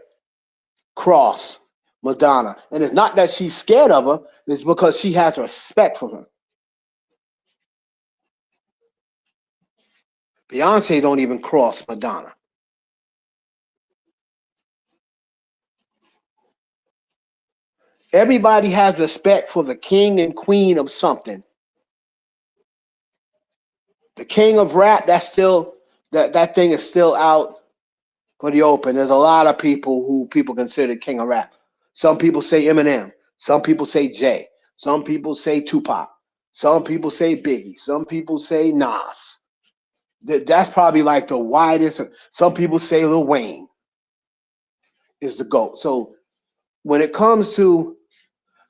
cross Madonna. And it's not that she's scared of her, it's because she has respect for her. Beyonce don't even cross Madonna. Everybody has respect for the king and queen of something. The king of rap, that's still that thing is still out for the open. There's a lot of people who people consider king of rap. Some people say Eminem. Some people say Jay. Some people say Tupac. Some people say Biggie. Some people say Nas. That's probably like the widest. Some people say Lil Wayne is the GOAT. So when it comes to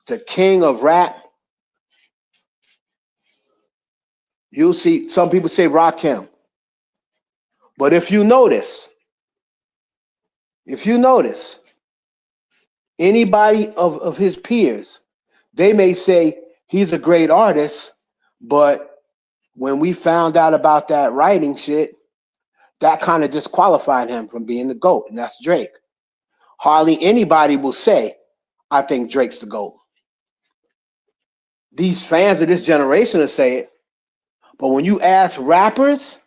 the king of rap, you'll see some people say Rakim. But if you notice, anybody of his peers, they may say he's a great artist, but when we found out about that writing shit, that kind of disqualified him from being the GOAT, and that's Drake. Hardly anybody will say, I think Drake's the GOAT. These fans of this generation will say it, but when you ask rappers,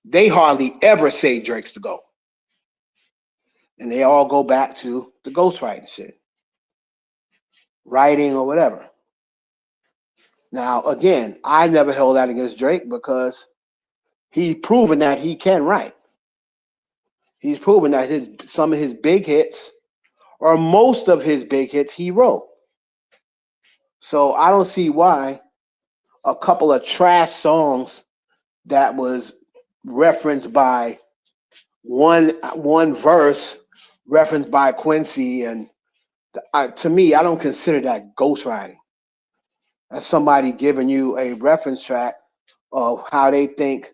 they hardly ever say Drake's the GOAT. And they all go back to the ghostwriting shit, writing or whatever. Now, again, I never held that against Drake because he's proven that he can write. He's proven that some of his big hits, or most of his big hits, he wrote. So I don't see why a couple of trash songs that was referenced by one verse referenced by Quincy, and to me, I don't consider that ghostwriting. That's somebody giving you a reference track of how they think,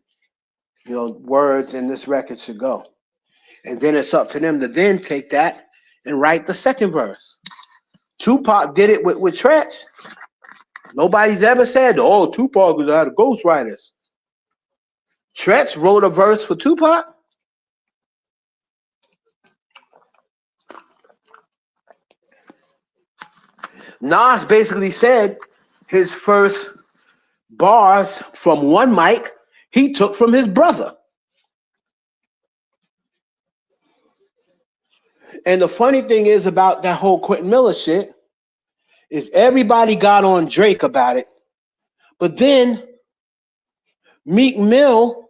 words in this record should go. And then it's up to them to then take that and write the second verse. Tupac did it with Tretch. Nobody's ever said, oh, Tupac was out of ghostwriters. Tretch wrote a verse for Tupac. Nas basically said his first bars from one mic he took from his brother. And the funny thing is about that whole Quentin Miller shit is everybody got on Drake about it. But then Meek Mill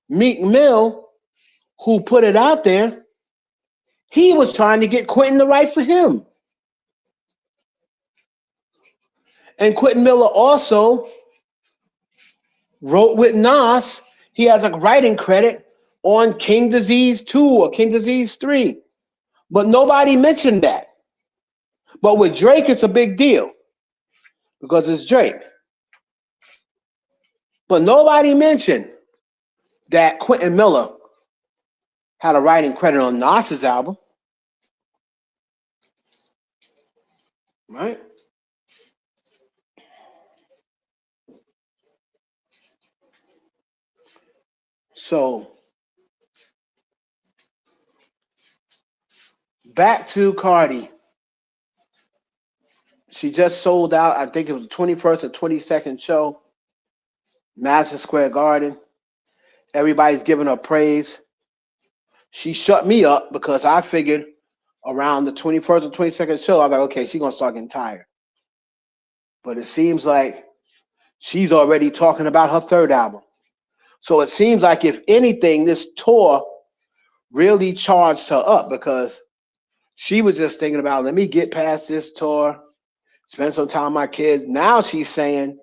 Meek Mill, who put it out there, he was trying to get Quentin to write for him. And Quentin Miller also wrote with Nas. He has a writing credit on King Disease 2 or King Disease 3. But nobody mentioned that. But with Drake, it's a big deal because it's Drake. But nobody mentioned that Quentin Miller had a writing credit on Nas's album. Right? So back to Cardi. She just sold out. I think it was the 21st or 22nd show, Madison Square Garden. Everybody's giving her praise. She shut me up because I figured around the 21st or 22nd show, I was like, okay, she's going to start getting tired. But it seems like she's already talking about her third album. So it seems like, if anything, this tour really charged her up because she was just thinking about, let me get past this tour, spend some time with my kids. Now she's saying,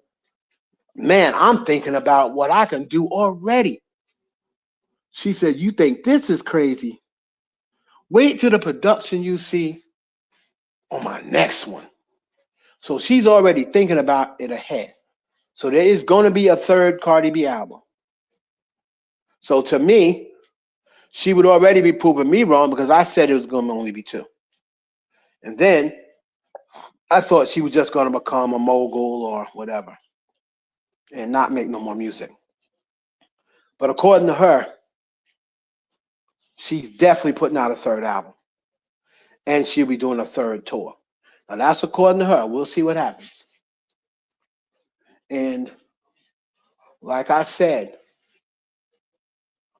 man, I'm thinking about what I can do already. She said, you think this is crazy? Wait till the production you see on my next one. So she's already thinking about it ahead. So there is going to be a third Cardi B album. So to me, she would already be proving me wrong because I said it was going to only be two. And then I thought she was just going to become a mogul or whatever and not make no more music. But according to her, she's definitely putting out a third album. And she'll be doing a third tour. Now that's according to her. We'll see what happens. And like I said,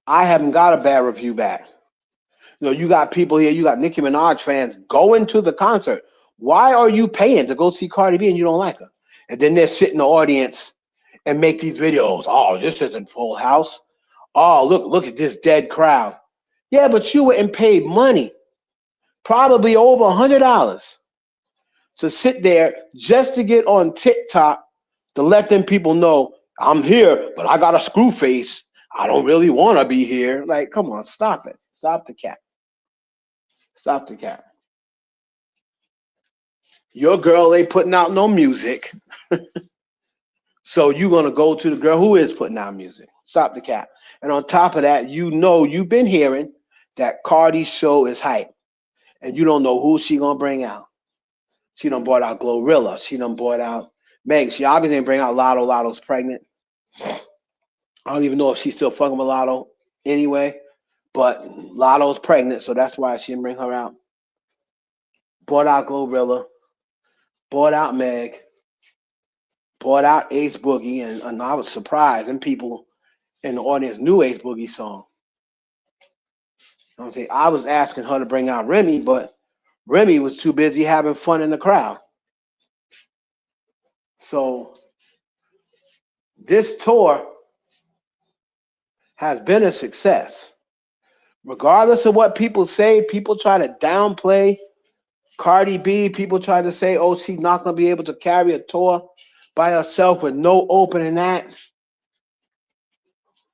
I haven't got a bad review back. You know, you got people here, you got Nicki Minaj fans going to the concert. Why are you paying to go see Cardi B and you don't like her? And then they sit in the audience and make these videos. Oh, this isn't Full House. Oh, look at this dead crowd. Yeah, but you went and paid money, probably over $100, to sit there just to get on TikTok to let them people know I'm here, but I got a screw face. I don't really want to be here. Like, come on, stop it. Stop the cap. Stop the cap. Your girl ain't putting out no music. So you're going to go to the girl who is putting out music. Stop the cap. And on top of that, you know, you've been hearing that Cardi's show is hype. And you don't know who she going to bring out. She done brought out Glorilla. She done brought out Meg. She obviously didn't bring out Lotto. Lotto's pregnant. I don't even know if she's still fucking with Lotto anyway. But Lotto's pregnant, so that's why she didn't bring her out. Brought out Glorilla. Brought out Meg. Brought out Ace Boogie. And I was surprised. And people in the audience knew Ace Boogie's song. I'm saying, I was asking her to bring out Remy, but Remy was too busy having fun in the crowd. So this tour has been a success. Regardless of what people say, people try to downplay Cardi B. People try to say, oh, she's not going to be able to carry a tour by herself with no opening acts.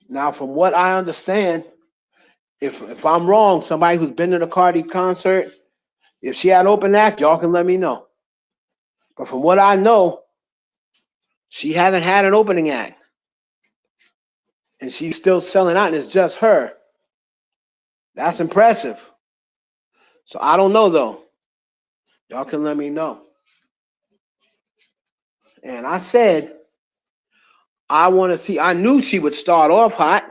Now, from what I understand, if I'm wrong, somebody who's been to the Cardi concert, if she had an open act, y'all can let me know. But from what I know, she hasn't had an opening act. And she's still selling out, and it's just her. That's impressive. So I don't know, though. Y'all can let me know. And I said, I want to see, I knew she would start off hot.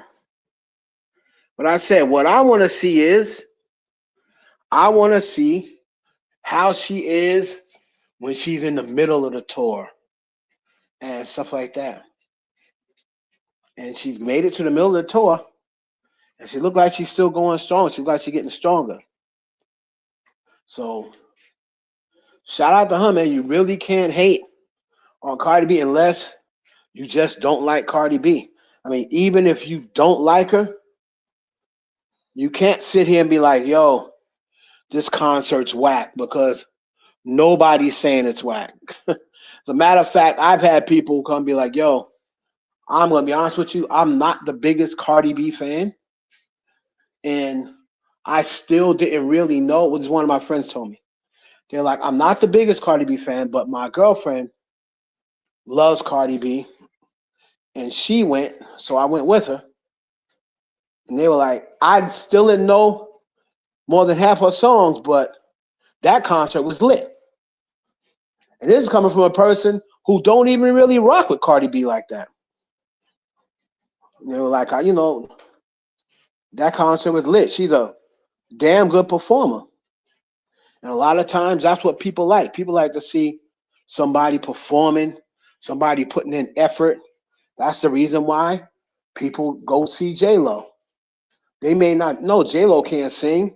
But I said, what I want to see is, I want to see how she is when she's in the middle of the tour and stuff like that. And she's made it to the middle of the tour, and she looked like she's still going strong. She looked like she's getting stronger. So shout out to her, man. You really can't hate on Cardi B unless you just don't like Cardi B. I mean, even if you don't like her, you can't sit here and be like, yo, this concert's whack because nobody's saying it's whack. As a matter of fact, I've had people come be like, yo, I'm going to be honest with you, I'm not the biggest Cardi B fan. And I still didn't really know. What one of my friends told me. They're like, I'm not the biggest Cardi B fan, but my girlfriend loves Cardi B. And she went, so I went with her. And they were like, I still didn't know more than half her songs, but that concert was lit. And this is coming from a person who don't even really rock with Cardi B like that. And they were like, that concert was lit. She's a damn good performer. And a lot of times that's what people like. People like to see somebody performing, somebody putting in effort. That's the reason why people go see J-Lo. They may not know J-Lo can't sing,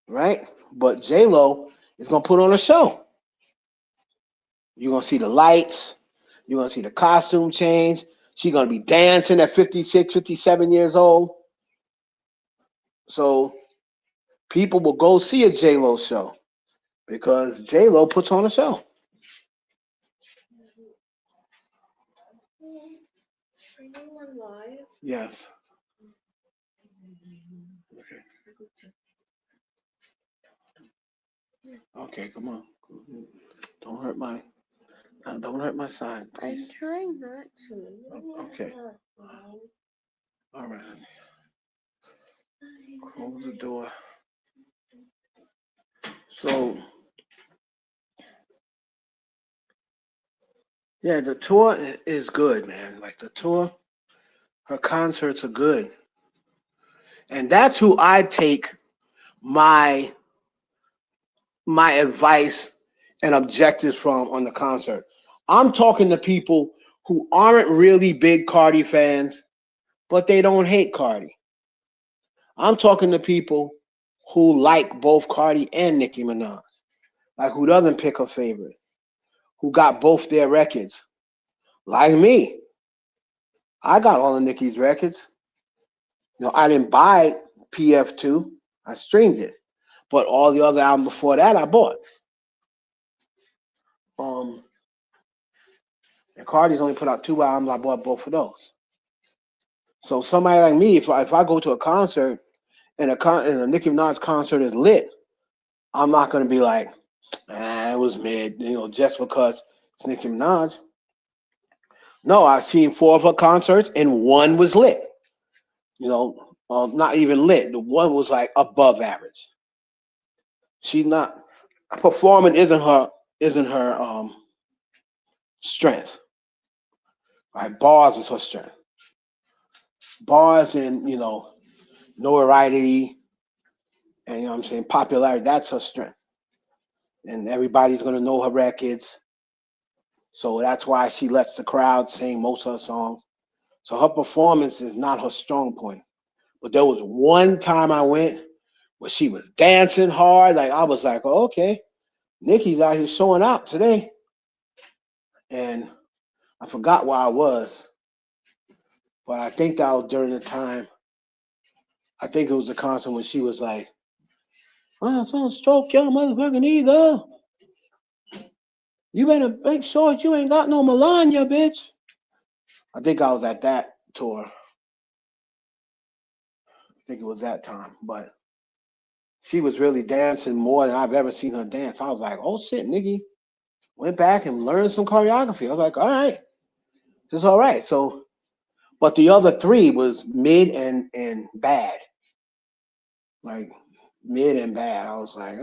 right? But J-Lo is going to put on a show. You're going to see the lights. You're going to see the costume change. She's going to be dancing at 56, 57 years old. So people will go see a J-Lo show because J-Lo puts on a show. Are you on live? Yes. Okay, come on. Don't hurt my side, please. I'm trying not to. Okay. All right. Close the door. So, yeah, the tour is good, man. Like the tour, her concerts are good. And that's who I take my my advice and objectives from on the concert. I'm talking to people who aren't really big Cardi fans, but they don't hate Cardi. I'm talking to people who like both Cardi and Nicki Minaj, like who doesn't pick her favorite, who got both their records. Like me, I got all of Nicki's records. I didn't buy PF2, I streamed it, but all the other albums before that I bought. Um, and Cardi's only put out 2 albums. I bought both of those. So somebody like me, if I go to a concert and a Nicki Minaj concert is lit, I'm not gonna be like, it was mid, just because it's Nicki Minaj. No, I've seen 4 of her concerts and one was lit. Not even lit. The one was like above average. She's not performing isn't her strength. Right? Bars is her strength. Bars and notoriety and I'm saying popularity, that's her strength. And everybody's gonna know her records. So that's why she lets the crowd sing most of her songs. So her performance is not her strong point. But there was one time I went where she was dancing hard. Like I was like, oh, okay, Nicki's out here showing out today. And I forgot where I was, but I think that was during the time. I think it was the concert when she was like, don't stroke your motherfucking ego. You better make sure you ain't got no Melania, bitch. I think I was at that tour. I think it was that time. But she was really dancing more than I've ever seen her dance. I was like, oh shit, Nicki went back and learned some choreography. I was like, all right, it's all right. So, but the other 3 was mid and bad. Like mid and bad. I was like,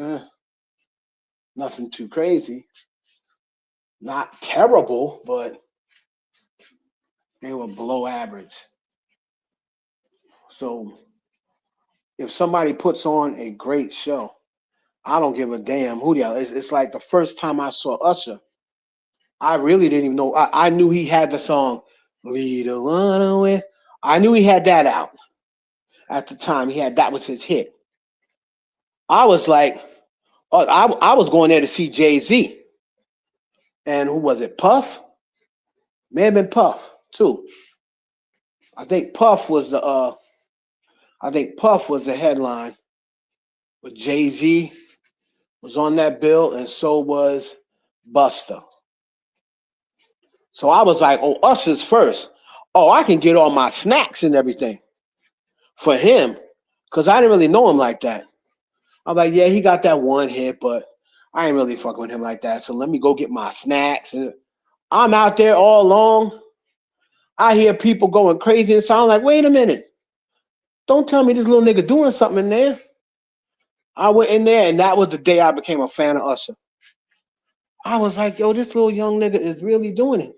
nothing too crazy. Not terrible, but they were below average. So if somebody puts on a great show, I don't give a damn who they are. It's like the first time I saw Usher, I really didn't even know. I knew he had the song "Lead the One Away." I knew he had that out at the time. That was his hit. I was like, oh, I was going there to see Jay-Z, and who was it? Puff, may have been Puff too. I think Puff was the headline, but Jay-Z was on that bill, and so was Buster. So I was like, oh, Usher's first. Oh, I can get all my snacks and everything for him, because I didn't really know him like that. I was like, yeah, he got that one hit, but I ain't really fucking with him like that. So let me go get my snacks. And I'm out there all alone. I hear people going crazy and so I'm like, wait a minute. Don't tell me this little nigga doing something in there. I went in there, and that was the day I became a fan of Usher. I was like, yo, this little young nigga is really doing it.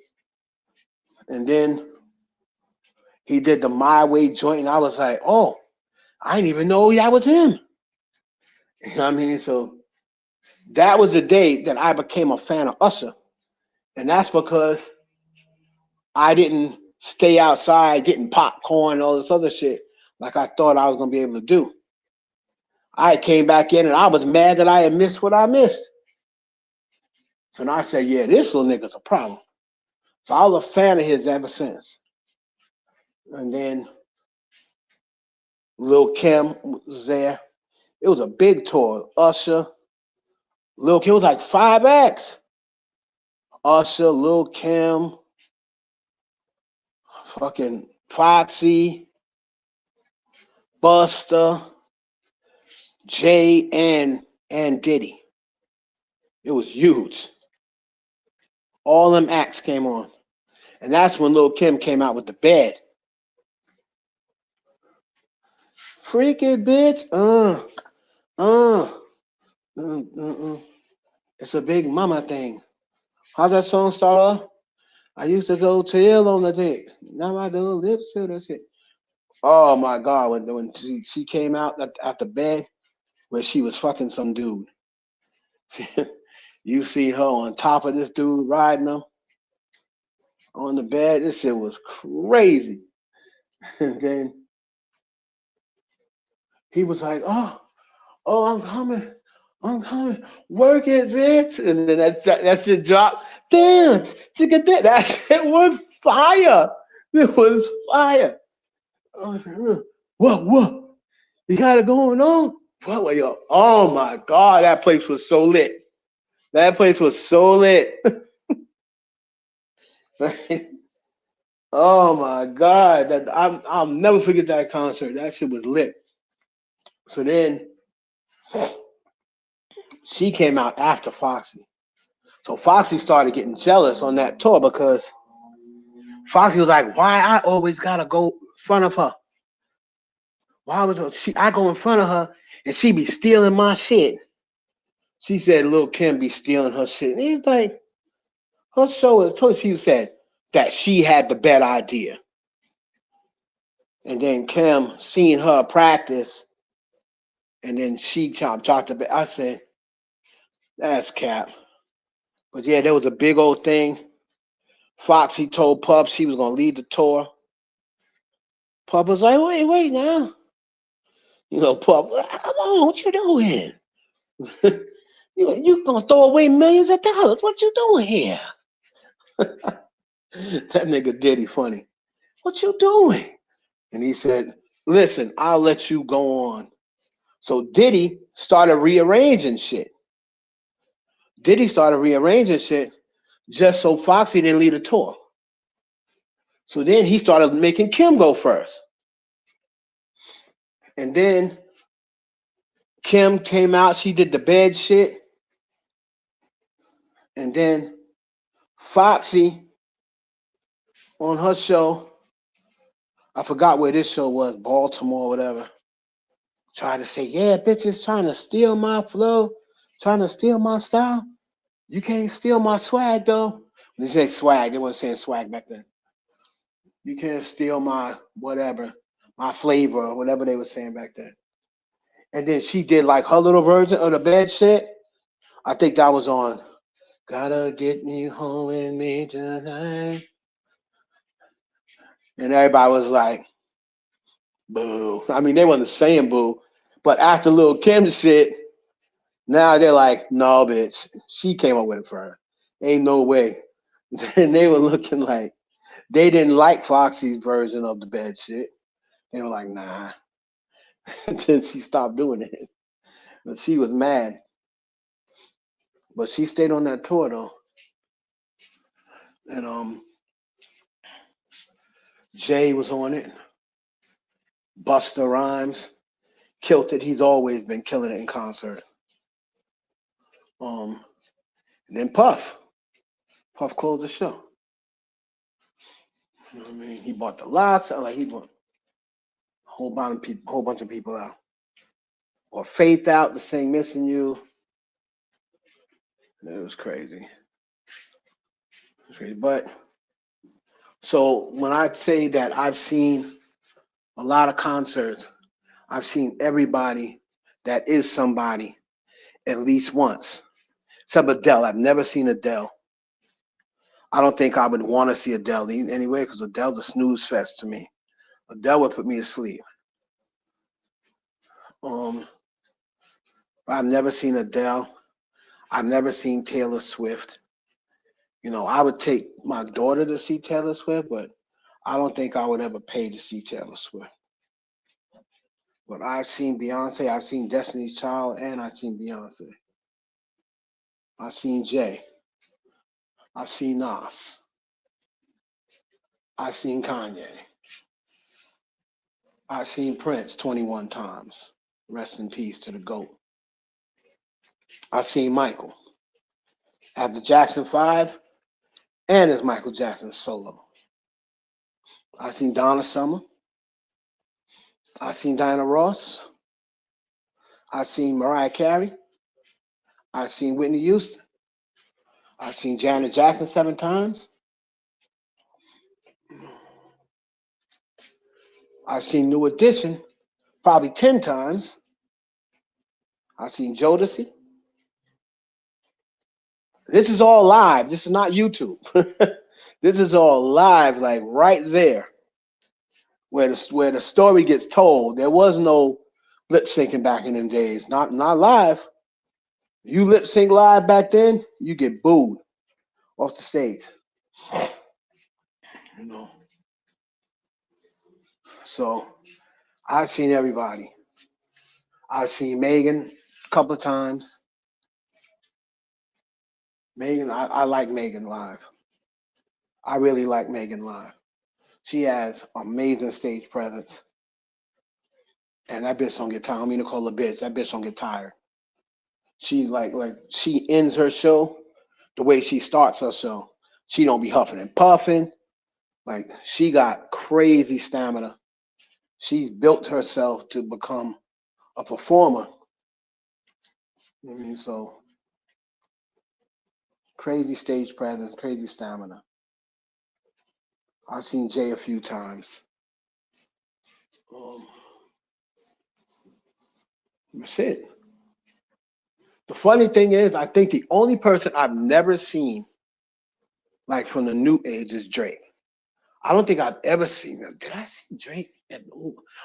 And then he did the My Way joint, and I was like, oh, I didn't even know that was him. You know what I mean? So that was the day that I became a fan of Usher. And that's because I didn't stay outside getting popcorn and all this other shit like I thought I was going to be able to do. I came back in, and I was mad that I had missed what I missed. So now I said, yeah, this little nigga's a problem. So I was a fan of his ever since. And then Lil Kim was there. It was a big tour. Usher, Lil Kim was like 5X. Usher, Lil Kim, fucking Foxy, Buster, Jay, and Diddy. It was huge. All them acts came on. And that's when Lil Kim came out with the bed. Freaky bitch. Uh. It's a big mama thing. How's that song start off? I used to go chill on the dick. Now I do lips to the shit. Oh my god, when she came out at the bed where she was fucking some dude. You see her on top of this dude riding him on the bed. This shit was crazy. And then he was like, oh, I'm coming, work it, bitch. And then that's it drop. Dance, that shit was fire. It was fire. What? You got it going on? What, yo? Oh my god, that place was so lit. That place was so lit. Oh my god, I'll never forget that concert. That shit was lit. So then she came out after Foxy. So Foxy started getting jealous on that tour because Foxy was like, "Why I always gotta go in front of her? Why was I go in front of her and she be stealing my shit?" She said, "Lil Kim be stealing her shit." And he's like, her show is told. She said that she had the bad idea, and then Kim seen her practice, and then she dropped the bed. I said, "That's cap." But yeah, there was a big old thing. Foxy told Puff she was gonna lead the tour. Puff was like, wait now. You know, Puff, come on, what you doing? You gonna throw away millions of dollars? What you doing here? That nigga Diddy funny. What you doing? And he said, listen, I'll let you go on. So Diddy started rearranging shit. Just so Foxy didn't lead the tour. So then he started making Kim go first. And then Kim came out, she did the bed shit. And then Foxy on her show, I forgot where this show was, Baltimore, whatever, tried to say, yeah, bitches trying to steal my flow, trying to steal my style. You can't steal my swag, though. When they say swag, they weren't saying swag back then. You can't steal my whatever, my flavor, or whatever they were saying back then. And then she did like her little version of the bed shit. I think that was on Gotta Get Me Home with Me Tonight. And everybody was like, boo. I mean, they wasn't saying boo, but after Lil Kim shit, now they're like, no, bitch. She came up with it for her. Ain't no way. And they were looking like They didn't like Foxy's version of the bed shit. They were like, nah. Until she stopped doing it. But she was mad. But she stayed on that tour though. And Jay was on it. Busta Rhymes killed it. He's always been killing it in concert. Um, and then Puff. Puff closed the show. You know what I mean? He bought the lots. Like he bought a whole bunch of people out. Or Faith out to sing "Missing You." It was crazy. It was crazy. But so when I say that I've seen a lot of concerts, I've seen everybody that is somebody at least once. Except Adele. I've never seen Adele. I don't think I would want to see Adele anyway because Adele's a snooze fest to me. Adele would put me to sleep. Um, I've never seen Adele. I've never seen Taylor Swift. You know, I would take my daughter to see Taylor Swift, but I don't think I would ever pay to see Taylor Swift. But I've seen Beyonce, I've seen Destiny's Child, and I've seen Beyonce. I've seen Jay. I've seen Nas. I've seen Kanye. I've seen Prince 21 times. Rest in peace to the GOAT. I've seen Michael at the Jackson 5 and as Michael Jackson solo. I've seen Donna Summer. I've seen Diana Ross. I've seen Mariah Carey. I've seen Whitney Houston. I've seen Janet Jackson 7 times. I've seen New Edition probably 10 times. I've seen Jodeci. This is all live. This is not YouTube. This is all live, like right there, where the story gets told. There was no lip syncing back in them days. Not live. You lip sync live back then, you get booed off the stage. You know. So I've seen everybody. I've seen Megan a couple of times. Megan, I like Megan live. I really like Megan live. She has amazing stage presence. And that bitch don't get tired. I don't mean to call her bitch. That bitch don't get tired. She like she ends her show the way she starts her show. She don't be huffing and puffing. Like she got crazy stamina. She's built herself to become a performer. I mean, so crazy stage presence, crazy stamina. I've seen Jay a few times. Um, that's it. The funny thing is, I think the only person I've never seen, like from the new age, is Drake. I don't think I've ever seen him. Did I see Drake?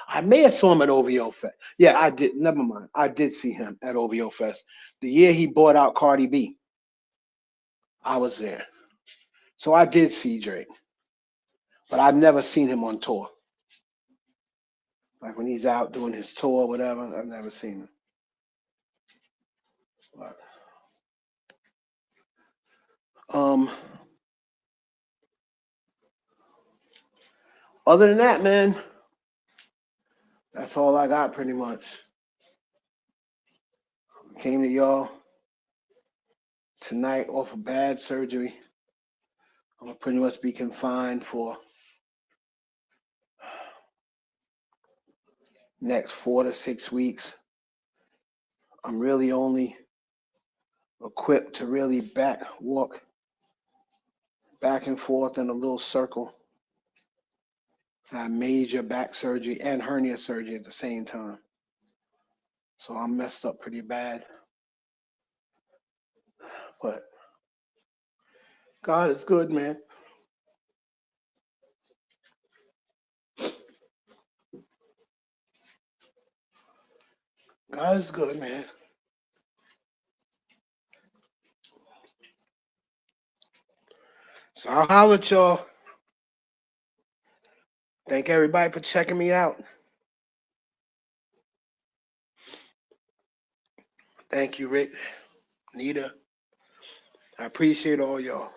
I may have saw him at OVO Fest. Yeah, I did. Never mind. I did see him at OVO Fest. The year he bought out Cardi B, I was there. So I did see Drake, but I've never seen him on tour. Like when he's out doing his tour or whatever, I've never seen him. But, um, other than that, man, that's all I got pretty much. Came to y'all tonight off of bad surgery. I'm gonna pretty much be confined for next 4 to 6 weeks. I'm really only equipped to really walk back and forth in a little circle. So I had major back surgery and hernia surgery at the same time. So I'm messed up pretty bad. But God is good, man. God is good, man. So I'll holler at y'all Thank everybody for checking me out. Thank you, Rick, Nita. I appreciate all y'all.